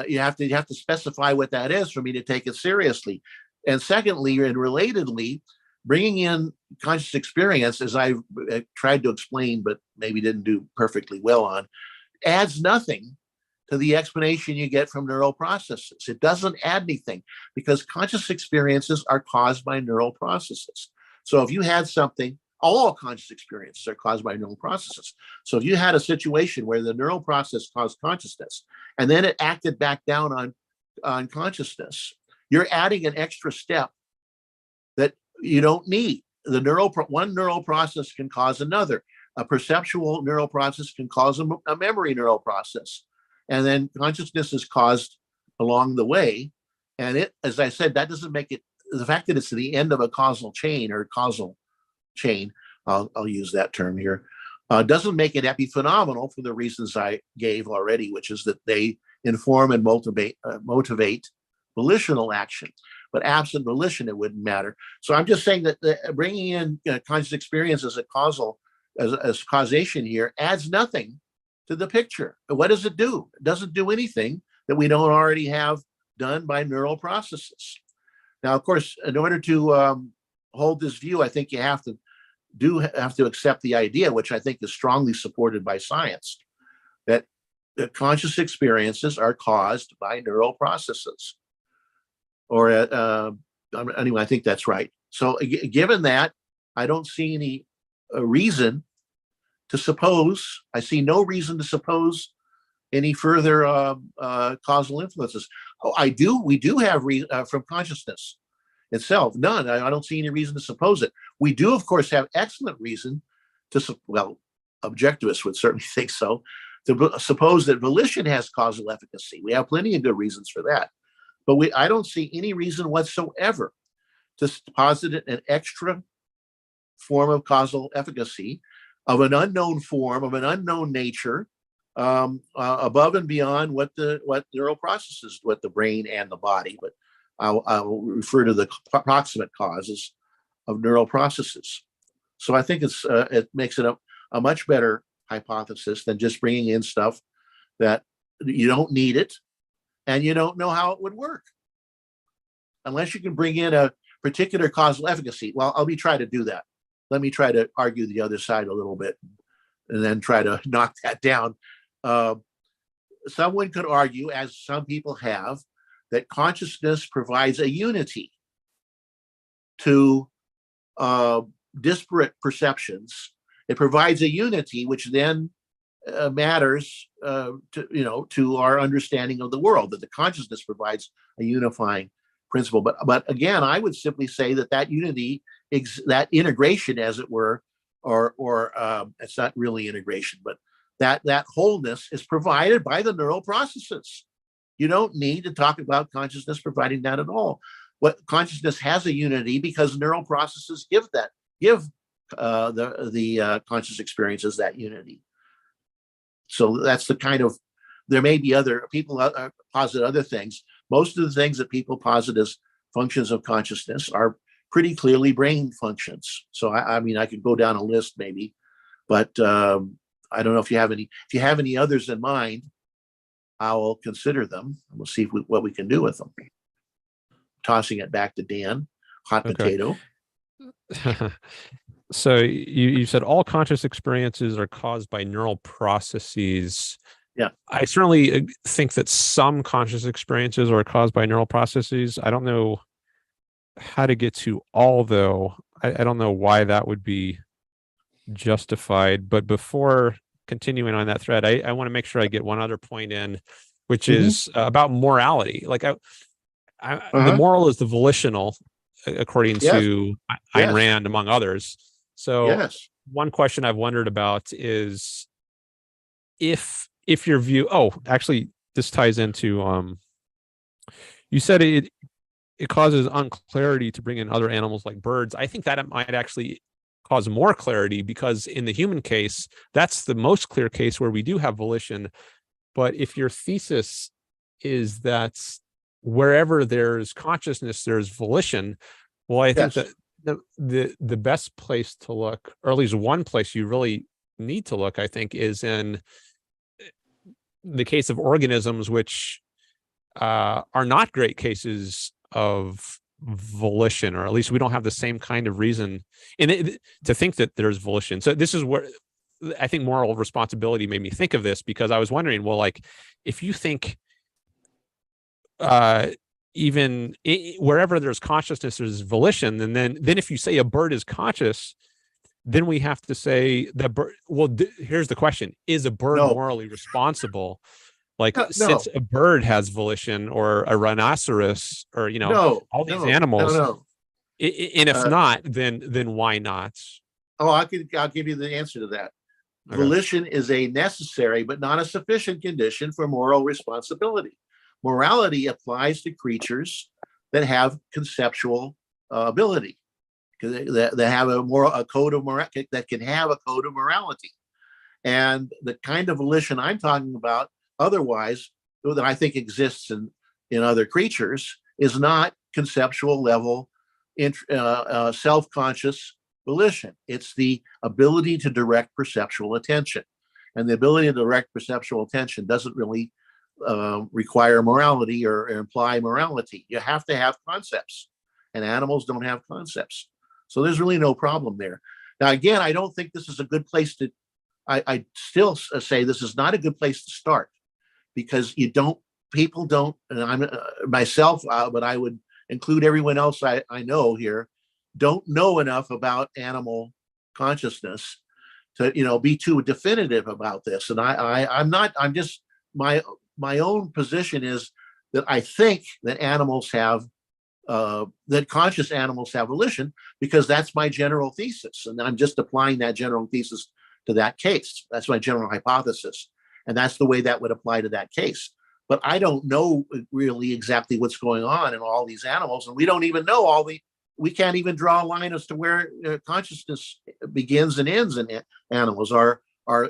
You have to specify what that is for me to take it seriously. And secondly, and relatedly, bringing in conscious experience, as I've tried to explain, but maybe didn't do perfectly well on, adds nothing to the explanation you get from neural processes. It doesn't add anything because conscious experiences are caused by neural processes. So if you had something, all conscious experiences are caused by neural processes. So if you had a situation where the neural process caused consciousness and then it acted back down on consciousness, you're adding an extra step that you don't need. One neural process can cause another. A perceptual neural process can cause a memory neural process. And then consciousness is caused along the way. And it, as I said, that doesn't make it, the fact that it's the end of a causal chain, I'll use that term here, doesn't make it epiphenomenal for the reasons I gave already, which is that they inform and motivate volitional action. But absent volition, it wouldn't matter. So I'm just saying that bringing in conscious experience as a as causation here adds nothing to the picture. What does it do? It doesn't do anything that we don't already have done by neural processes. Now, of course, in order to hold this view, I think you have to accept the idea, which I think is strongly supported by science, that conscious experiences are caused by neural processes. Or anyway, I think that's right. So given that, I don't see any reason to suppose, I see no reason to suppose any further causal influences. Oh, we do have from consciousness itself, none. I don't see any reason to suppose it. We do, of course, have excellent reason to, well, objectivists would certainly think so, to suppose that volition has causal efficacy. We have plenty of good reasons for that. But I don't see any reason whatsoever to posit an extra form of causal efficacy of an unknown form, of an unknown nature, above and beyond what neural processes, what the brain and the body, but I'll refer to the proximate causes of neural processes. So I think it makes it a much better hypothesis than just bringing in stuff that you don't need it and you don't know how it would work. Unless you can bring in a particular causal efficacy. Well, let me try to do that. Let me try to argue the other side a little bit and then try to knock that down. Someone could argue, as some people have, that consciousness provides a unity to disparate perceptions. It provides a unity which then matters to our understanding of the world, that the consciousness provides a unifying principle. But again, I would simply say that unity, that integration, as it were, or it's not really integration, but that wholeness is provided by the neural processes. You don't need to talk about consciousness providing that at all. What consciousness has a unity because neural processes give the conscious experiences that unity. So that's the kind of, there may be other people posit other things. Most of the things that people posit as functions of consciousness are pretty clearly brain functions. So I mean, I could go down a list maybe, but I don't know if you have any. If you have any others in mind, I will consider them. We'll see what we can do with them. Tossing it back to Dan, hot potato. So you said all conscious experiences are caused by neural processes. Yeah. I certainly think that some conscious experiences are caused by neural processes. I don't know how to get to all, though. I don't know why that would be justified. But before continuing on that thread, I want to make sure I get one other point in, which is about morality. Like the moral is the volitional, according to Ayn Rand, among others. So one question I've wondered about is if your view, actually this ties into, you said it causes unclarity to bring in other animals like birds. I think that it might actually cause more clarity, because in the human case, that's the most clear case where we do have volition. But if your thesis is that wherever there's consciousness, there's volition, well, I think that the best place to look, or at least one place you really need to look, I think, is in the case of organisms which are not great cases of volition, or at least we don't have the same kind of reason to think that there's volition. So this is where I think moral responsibility made me think of this, because I was wondering, well, like, if you think even wherever there's consciousness, there's volition, and then if you say a bird is conscious, then we have to say that bird. Well, here's the question: is a bird No. morally responsible? Like, No. since a bird has volition, or a rhinoceros, or No. all these No. animals, No. and if not, then why not? Oh, I'll give you the answer to that. Okay. Volition is a necessary but not a sufficient condition for moral responsibility. Morality applies to creatures that have conceptual ability, that have a code of morality, that can have a code of morality. And the kind of volition I'm talking about, otherwise, that I think exists in other creatures, is not conceptual level, self-conscious volition. It's the ability to direct perceptual attention. And the ability to direct perceptual attention doesn't really require morality or imply morality. You have to have concepts, and animals don't have concepts. So there's really no problem there. Now, again, I don't think this is a good place to, I still say this is not a good place to start, because people don't, and I'm myself, but I would include everyone else I know here, don't know enough about animal consciousness to be too definitive about this. And I'm just, my own position is that I think that animals have that conscious animals have volition, because that's my general thesis, and I'm just applying that general thesis to that case. That's my general hypothesis, and that's the way that would apply to that case. But I don't know really exactly what's going on in all these animals, and we don't even know we can't even draw a line as to where consciousness begins and ends in animals. Are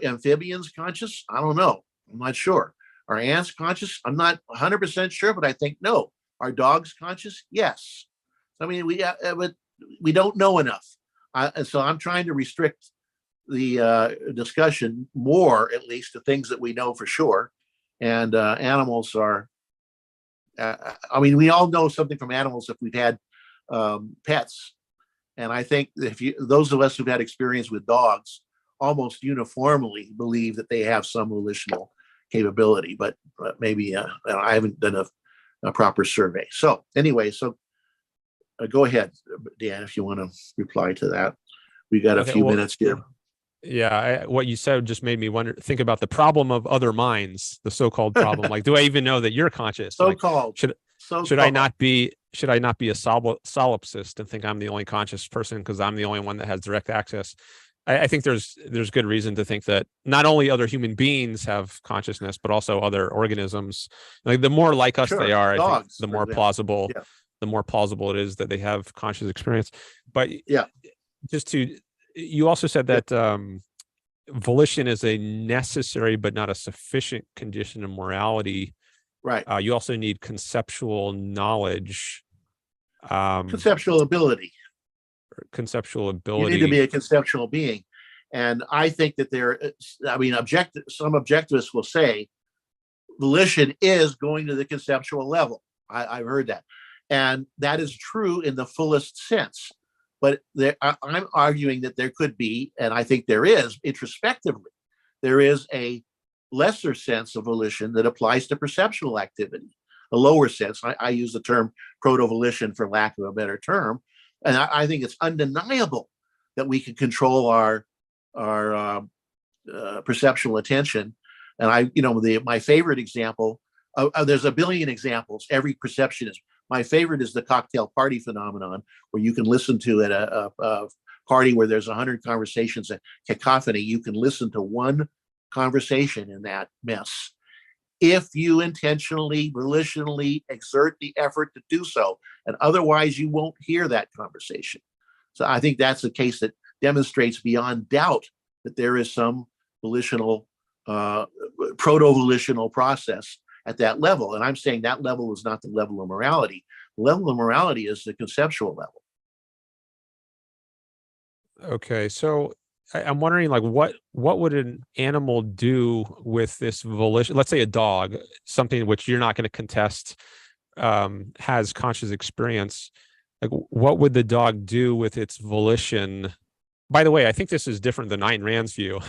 amphibians conscious? I don't know. I'm not sure. Are ants conscious? I'm not 100% sure, but I think no. Are dogs conscious? Yes. I mean, we don't know enough. And so I'm trying to restrict the discussion more, at least, to things that we know for sure. And animals are, I mean, we all know something from animals if we've had pets. And I think those of us who've had experience with dogs almost uniformly believe that they have some volitional capability, but maybe I haven't done a proper survey. So anyway, go ahead, Dan, if you want to reply to that. We got a few minutes here. Yeah, what you said just made me think about the problem of other minds, the so-called problem. Like, do I even know that you're conscious? So-called. Should I not be a solipsist and think I'm the only conscious person because I'm the only one that has direct access? I think there's good reason to think that not only other human beings have consciousness, but also other organisms. Like, the more like us they are, dogs, I think the more plausible, the more plausible it is that they have conscious experience. But yeah, you also said that volition is a necessary but not a sufficient condition of morality. Right. You also need conceptual knowledge. Conceptual ability. You need to be a conceptual being. And I think that some objectivists will say volition is going to the conceptual level. I've heard that. And that is true in the fullest sense. But I'm arguing that there could be, and I think there is, introspectively, there is a lesser sense of volition that applies to perceptual activity, a lower sense. I use the term proto-volition for lack of a better term. And I think it's undeniable that we can control our perceptual attention. And my favorite example, there's a billion examples. Every perception is. My favorite is the cocktail party phenomenon, where you can listen to at a party where there's 100 conversations, a cacophony. You can listen to one conversation in that mess, if you intentionally, volitionally exert the effort to do so, and otherwise you won't hear that conversation. So I think that's a case that demonstrates beyond doubt that there is some volitional, proto-volitional process at that level. And I'm saying that level is not the level of morality. The level of morality is the conceptual level. Okay, so I'm wondering, like, what would an animal do with this volition? Let's say a dog, something which you're not going to contest, has conscious experience. Like, what would the dog do with its volition by the way, I think this is different than Ayn Rand's view,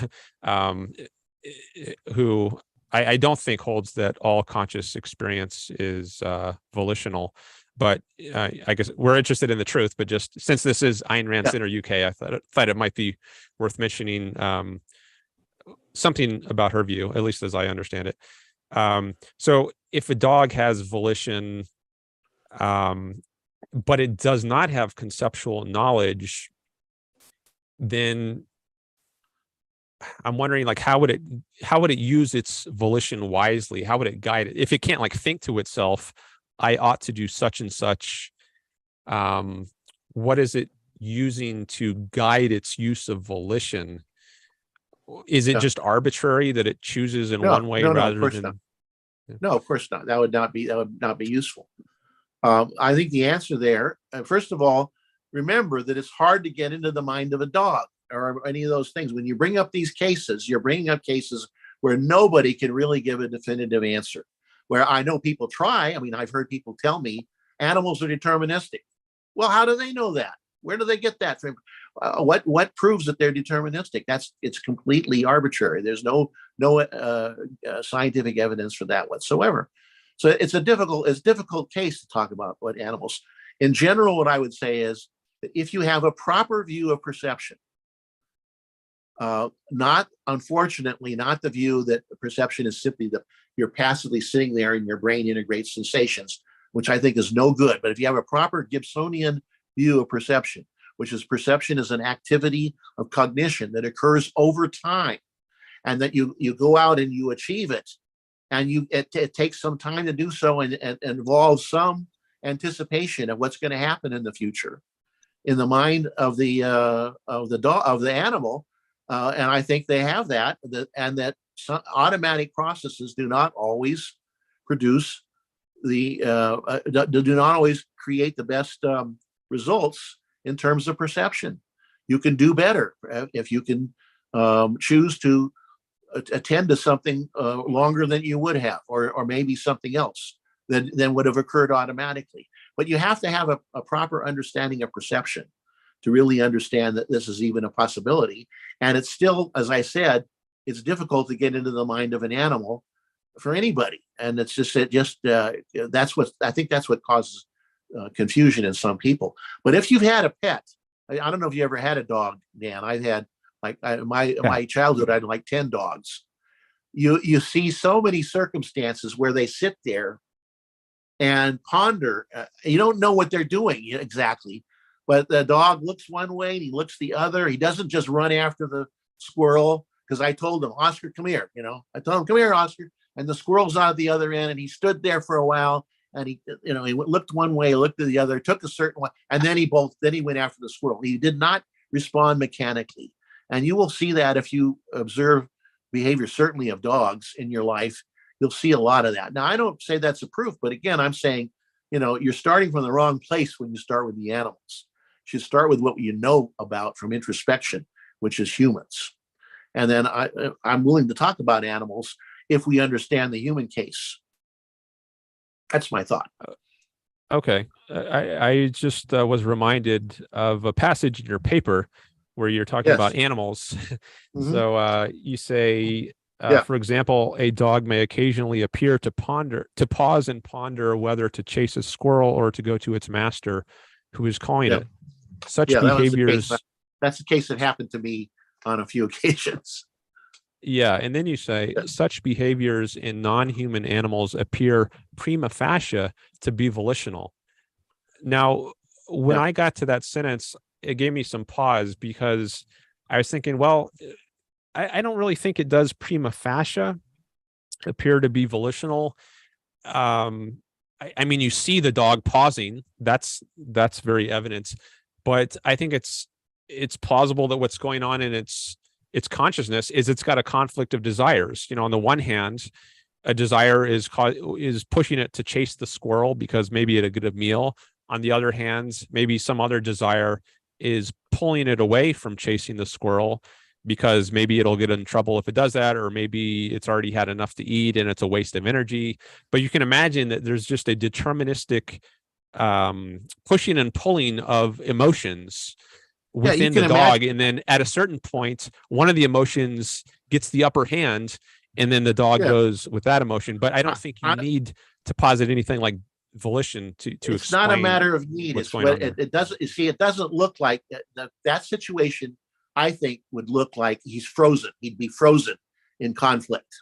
who I don't think holds that all conscious experience is volitional. But I guess we're interested in the truth. But just since this is Ayn Rand's Inner UK, I thought it might be worth mentioning something about her view, at least as I understand it. So if a dog has volition, but it does not have conceptual knowledge, then I'm wondering, like, how would it use its volition wisely? How would it guide it? If it can't like think to itself, I ought to do such and such. What is it using to guide its use of volition? Is it just arbitrary that it chooses in one way rather than? No, of course not. That would not be useful. I think the answer there, first of all, remember that it's hard to get into the mind of a dog or any of those things. When you bring up these cases, you're bringing up cases where nobody can really give a definitive answer. Where I know people try. I mean, I've heard people tell me animals are deterministic. Well, how do they know that? Where do they get that from? What proves that they're deterministic? It's completely arbitrary. There's no scientific evidence for that whatsoever. So it's a difficult case to talk about what animals. In general, what I would say is that if you have a proper view of perception, unfortunately, not the view that perception is simply that you're passively sitting there and your brain integrates sensations, which I think is no good. But if you have a proper Gibsonian view of perception, which is perception is an activity of cognition that occurs over time, and that you go out and you achieve it, and it takes some time to do so, and involves some anticipation of what's going to happen in the future in the mind of the animal. And I think they have that some automatic processes do not always produce do not always create the best results in terms of perception. You can do better if you can choose to attend to something longer than you would have, or maybe something else than would have occurred automatically. But you have to have a proper understanding of perception to really understand that this is even a possibility. And it's still, as I said, it's difficult to get into the mind of an animal for anybody. And it's just that's what causes confusion in some people. But if you've had a pet, I don't know if you ever had a dog, Dan. I've had my childhood, I had like 10 dogs. You see so many circumstances where they sit there and ponder. You don't know what they're doing exactly, but the dog looks one way and he looks the other. He doesn't just run after the squirrel, because I told him, Oscar, come here. I told him, come here, Oscar. And the squirrel's out at the other end, and he stood there for a while, and he looked one way, looked to the other, took a certain way, and then he went after the squirrel. He did not respond mechanically. And you will see that if you observe behavior, certainly of dogs in your life, you'll see a lot of that. Now, I don't say that's a proof, but again, I'm saying, you're starting from the wrong place when you start with the animals. You should start with what you know about from introspection, which is humans. And then I'm willing to talk about animals if we understand the human case. That's my thought. Okay. I just was reminded of a passage in your paper where you're talking about animals. Mm-hmm. So you say, for example, a dog may occasionally appear to pause and ponder whether to chase a squirrel or to go to its master, who is calling it. Such behaviors. That's the case that happened to me on a few occasions. Yeah. And then you say such behaviors in non-human animals appear prima facie to be volitional. Now, when I got to that sentence, it gave me some pause, because I was thinking, well, I don't really think it does prima facie appear to be volitional. I mean, you see the dog pausing. That's very evident. But I think it's plausible that what's going on in its consciousness is it's got a conflict of desires. On the one hand, a desire is pushing it to chase the squirrel because maybe it'll get a meal. On the other hand, maybe some other desire is pulling it away from chasing the squirrel because maybe it'll get in trouble if it does that, or maybe it's already had enough to eat and it's a waste of energy. But you can imagine that there's just a deterministic pushing and pulling of emotions within can the dog, imagine. and then at a certain point, one of the emotions gets the upper hand, and then the dog Yeah. goes with that emotion. But I don't think you I- need to posit anything like volition to It's explain not a matter of need. what's It's going what on there. it doesn't. You see, it doesn't look like that situation. I think would look like he's frozen. He'd be frozen in conflict,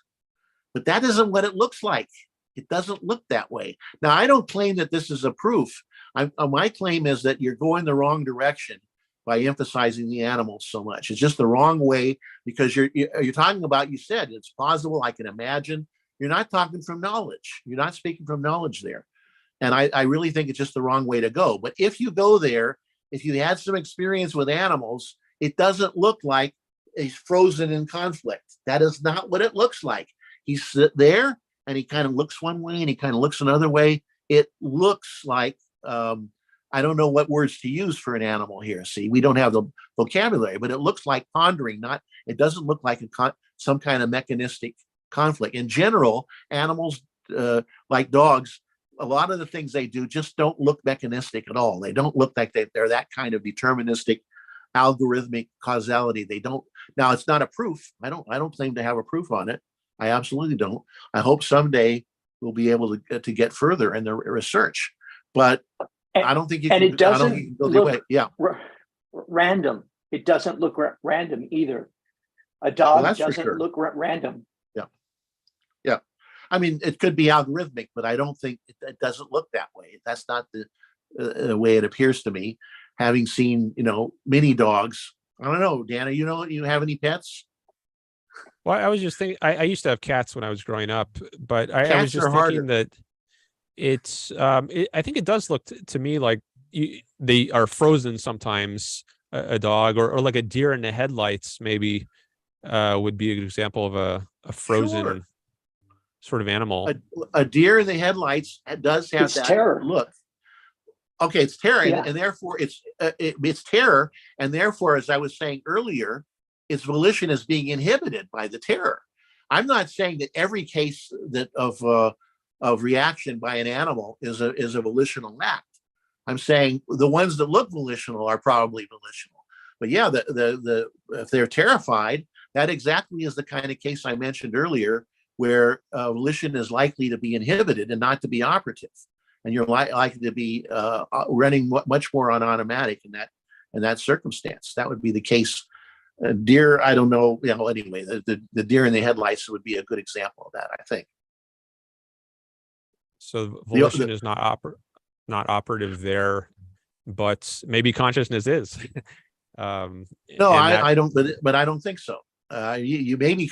but that isn't what it looks like. It doesn't look that way. Now, I don't claim that this is a proof. My claim is that you're going the wrong direction by emphasizing the animals so much. It's just the wrong way, because you're talking about, you said it's plausible, I can imagine. You're not talking from knowledge. You're not speaking from knowledge there. And I really think it's just the wrong way to go. But if you go there, if you had some experience with animals, it doesn't look like he's frozen in conflict. That is not what it looks like. He's there and he kind of looks one way and he kind of looks another way. It looks like, I don't know what words to use for an animal here. See, we don't have the vocabulary, but it looks like pondering. It doesn't look like some kind of mechanistic conflict. In general, animals like dogs, a lot of the things they do just don't look mechanistic at all. They don't look like they're that kind of deterministic, algorithmic causality. They don't. Now, it's not a proof. I don't claim to have a proof on it. I absolutely don't. I hope someday we'll be able to get further in the research, but I don't think you can. And it doesn't look random. It doesn't look random either. A dog doesn't look random. Yeah. I mean, it could be algorithmic, but I don't think it doesn't look that way. That's not the way it appears to me. Having seen, many dogs. I don't know, Dana, you have any pets? Well, I was just thinking, I used to have cats when I was growing up, but I was just thinking harder. that it's, I think it does look to me like they are frozen sometimes, a dog, or like a deer in the headlights, maybe would be an example of a frozen sort of animal. A deer in the headlights does have it's that terror. Look. Okay, it's terror, Yeah. and therefore it's terror, and therefore, as I was saying earlier, its volition is being inhibited by the terror. I'm not saying that every case of reaction by an animal is a volitional act. I'm saying the ones that look volitional are probably volitional. But yeah, if they're terrified, that exactly is the kind of case I mentioned earlier, where volition is likely to be inhibited and not to be operative. And you're likely to be running much more on automatic in that circumstance. That would be the case. Deer, I don't know. Anyway, the deer in the headlights would be a good example of that, I think. So volition is not operative there, but maybe consciousness is. No, I don't. But I don't think so. You maybe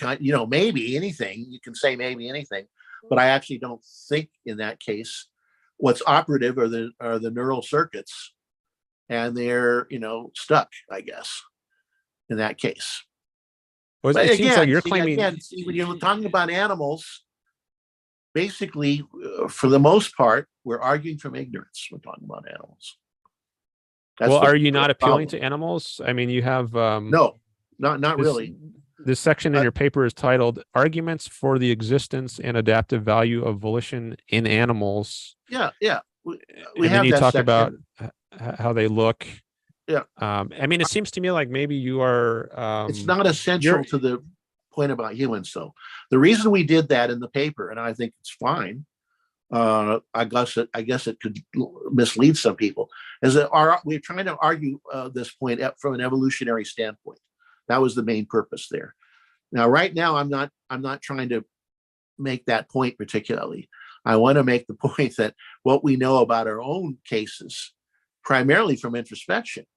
maybe anything. You can say maybe anything, but I actually don't think in that case. What's operative are the neural circuits, and they're stuck, I guess, in that case. Well, it seems like you're claiming. When you're talking about animals, basically, for the most part, we're arguing from ignorance. We're talking about animals. Are you not appealing to animals? I mean, you have no, not really. This section in your paper is titled "Arguments for the Existence and Adaptive Value of Volition in Animals." Yeah. We have. And then you talk section about how they look. Yeah. I mean, it seems to me like maybe you are. It's not essential to the point about humans, though. The reason we did that in the paper, and I think it's fine. I guess it could mislead some people. Is that we're trying to argue this point from an evolutionary standpoint. That was the main purpose there. Now, right now, I'm not trying to make that point particularly. I want to make the point that what we know about our own cases, primarily from introspection,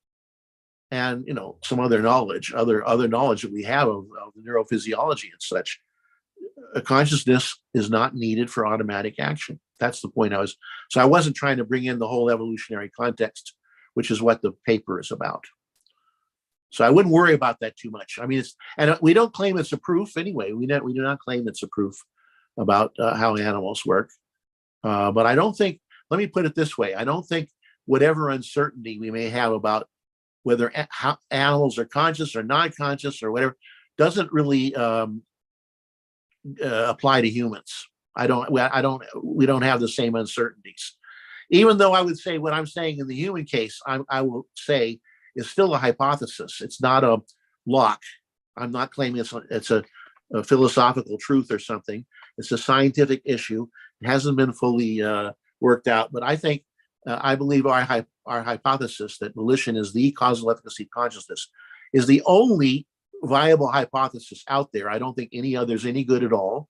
and some other knowledge, other knowledge that we have of the neurophysiology and such, consciousness is not needed for automatic action. That's the point So I wasn't trying to bring in the whole evolutionary context, which is what the paper is about. So I wouldn't worry about that too much. I mean, and we don't claim it's a proof anyway. We do not claim it's a proof about how animals work. But I don't think, let me put it this way. I don't think whatever uncertainty we may have about whether how animals are conscious or non-conscious or whatever, doesn't really apply to humans. We don't have the same uncertainties. Even though I would say what I'm saying in the human case, I will say is still a hypothesis. It's not a lock. I'm not claiming it's a philosophical truth or something. It's a scientific issue. It hasn't been fully worked out, but I believe our hypothesis that volition is the causal efficacy of consciousness is the only viable hypothesis out there. I don't think any other's any good at all.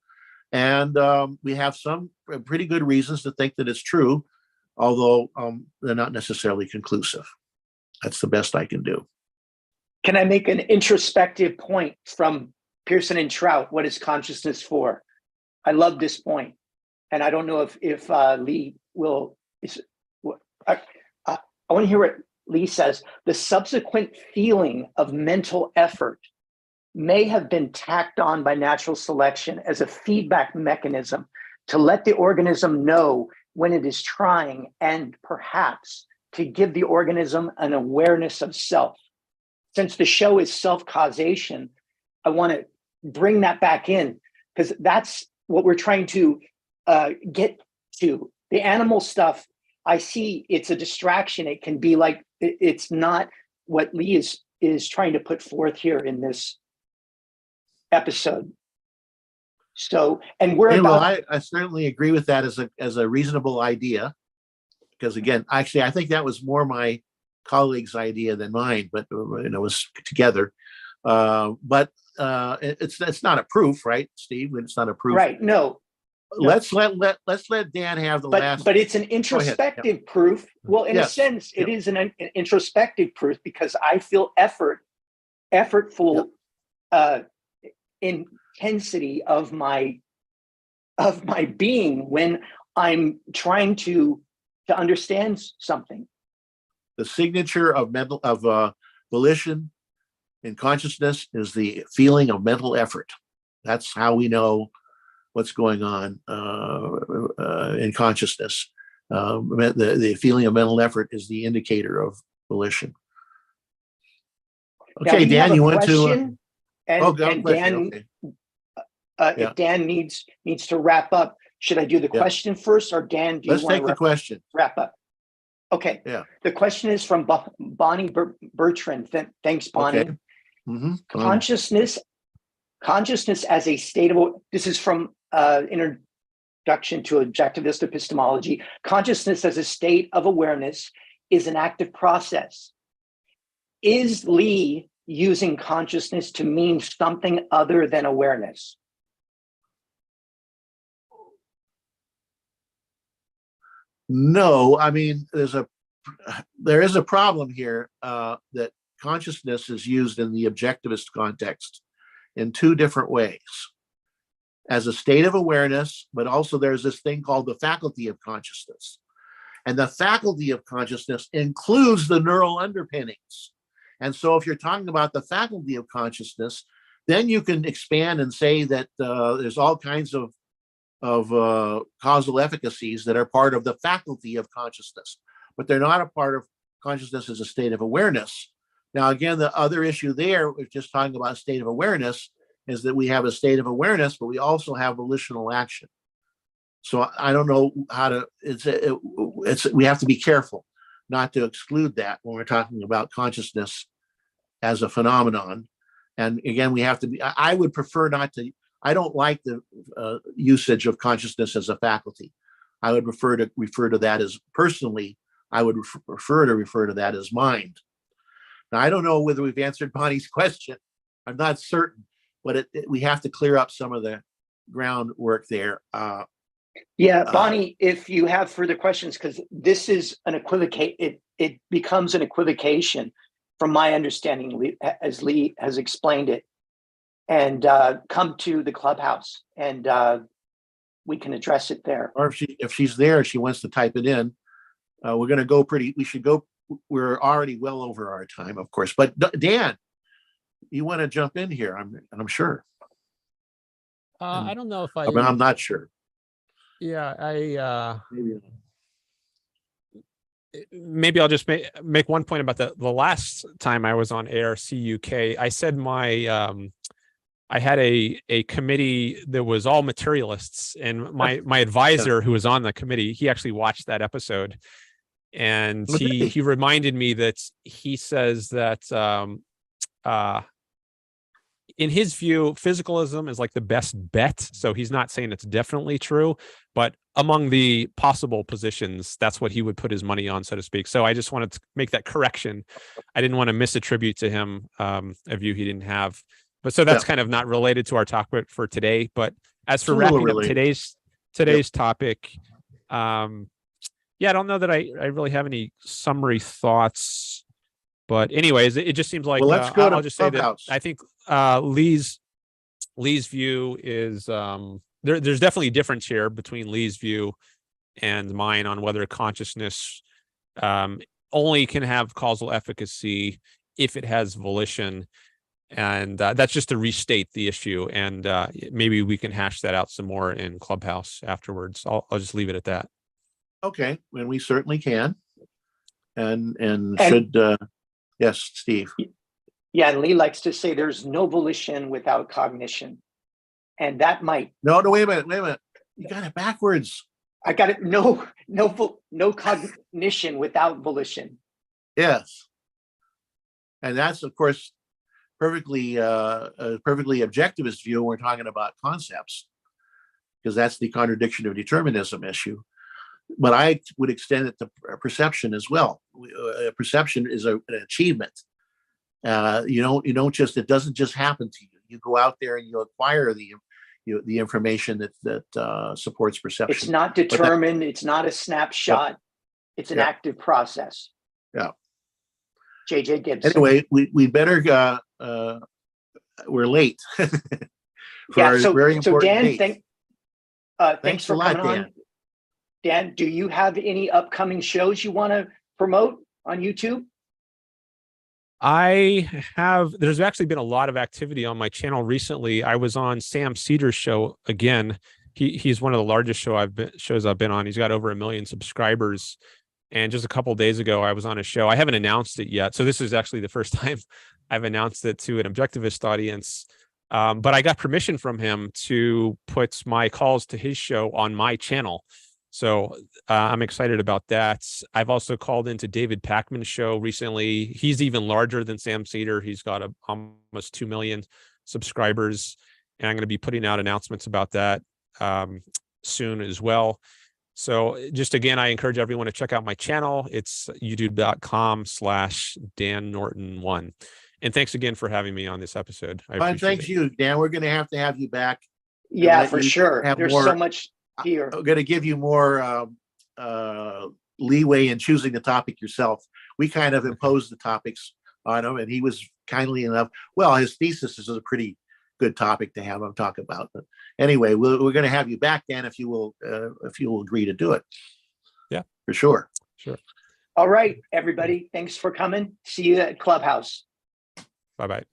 And we have some pretty good reasons to think that it's true, although they're not necessarily conclusive. That's the best I can do. Can I make an introspective point from Pierson and Trout? What is consciousness for? I love this point. And I don't know if Lee will, I want to hear what Lee says. The subsequent feeling of mental effort may have been tacked on by natural selection as a feedback mechanism to let the organism know when it is trying, and perhaps to give the organism an awareness of self. Since the show is self-causation, I want to bring that back in, because that's what we're trying to get to. The animal stuff, I see it's a distraction. It can be like, it's not what Lee is trying to put forth here in this episode. So, and we're I certainly agree with that as a reasonable idea, because again, actually, I think that was more my colleague's idea than mine, but it was together. But it's not a proof, right, Steve? It's not a proof, right? No. Let's let Dan have the last. But it's an introspective proof. Well, in a sense, it is an introspective proof, because I feel effortful intensity of my being when I'm trying to understand something. The signature of volition in consciousness is the feeling of mental effort. That's how we know what's going on in consciousness. The feeling of mental effort is the indicator of volition. Okay, Dan, you want to? And Dan, okay. If Dan needs to wrap up, should I do the question first, or Dan, do you want to take the question? Wrap up. Okay. Yeah. The question is from Bonnie Bertrand. Thanks, Bonnie. Okay. Mm-hmm. Consciousness as a state of, this is from Introduction to Objectivist Epistemology. Consciousness as a state of awareness is an active process. Is Lee using consciousness to mean something other than awareness? No, I mean, there is a problem here that consciousness is used in the objectivist context in two different ways. As a state of awareness, but also there's this thing called the faculty of consciousness. And the faculty of consciousness includes the neural underpinnings. And so if you're talking about the faculty of consciousness, then you can expand and say that there's all kinds of causal efficacies that are part of the faculty of consciousness, but they're not a part of consciousness as a state of awareness. Now, again, the other issue there, we're just talking about state of awareness, is that we have a state of awareness, but we also have volitional action. So I don't know how to, we have to be careful not to exclude that when we're talking about consciousness as a phenomenon. And again, we have to be, I would prefer not to, I don't like the usage of consciousness as a faculty. I would refer to that as, personally, I would prefer to refer to that as mind. Now, I don't know whether we've answered Bonnie's question. I'm not certain, but we have to clear up some of the groundwork there. Bonnie, if you have further questions, because this is an equivocate, it becomes an equivocation from my understanding, as Lee has explained it, and come to the clubhouse and we can address it there. Or if she's there, she wants to type it in. We're going to go we're already well over our time, of course, but Dan, you want to jump in here? I'm sure. I don't know if I'm not sure. Yeah, maybe I'll just make one point about the last time I was on ARCUK. I said I had a committee that was all materialists, and my advisor, who was on the committee, he actually watched that episode, And Okay. he reminded me that he says that in his view, physicalism is like the best bet. So he's not saying it's definitely true, but among the possible positions, that's what he would put his money on, so to speak. So I just wanted to make that correction. I didn't want to misattribute to him a view he didn't have. But so that's kind of not related to our talk for today. But as for wrapping up today's topic, yeah, I don't know that I really have any summary thoughts. But anyways, it just seems like, well, let's go to I'll just say that Clubhouse. I think Lee's view is there's definitely a difference here between Lee's view and mine on whether consciousness only can have causal efficacy if it has volition. And that's just to restate the issue. And maybe we can hash that out some more in Clubhouse afterwards. I'll just leave it at that. Okay, and we certainly can. And should yes, Steve. Yeah, and Lee likes to say there's no volition without cognition. And that might. No, wait a minute. You got it backwards. I got it. No cognition without volition. Yes. And that's, of course, perfectly objectivist view when we're talking about concepts, because that's the contradiction of determinism issue. But I would extend it to perception as well. Perception is an achievement. You don't just, it doesn't just happen to you. You go out there and you acquire the information that supports perception. It's not determined. It's not a snapshot. It's an active process. Yeah. JJ Gibson. Anyway, we better. We're late. Very important so Dan, date. thanks for coming on. Dan, do you have any upcoming shows you want to promote on YouTube? There's actually been a lot of activity on my channel recently. I was on Sam Cedar's show again. He's one of the largest shows I've been on. He's got over 1 million subscribers. And just a couple of days ago, I was on a show. I haven't announced it yet. So this is actually the first time I've announced it to an objectivist audience. But I got permission from him to put my calls to his show on my channel. So I'm excited about that. I've also called into David Pakman's show recently. He's even larger than Sam Cedar. He's got almost 2 million subscribers. And I'm going to be putting out announcements about that soon as well. So just again, I encourage everyone to check out my channel. It's youtube.com/Dan Norton1. And thanks again for having me on this episode. Thanks you, Dan. We're going to have you back. Yeah, for sure. There's so much here. I'm going to give you more leeway in choosing the topic yourself. We kind of imposed the topics on him, and he was kindly enough. Well, his thesis is a pretty good topic to have him talk about. But anyway, we're going to have you back, Dan, if you will agree to do it. Yeah, for sure. Sure. All right, everybody. Thanks for coming. See you at Clubhouse. Bye-bye.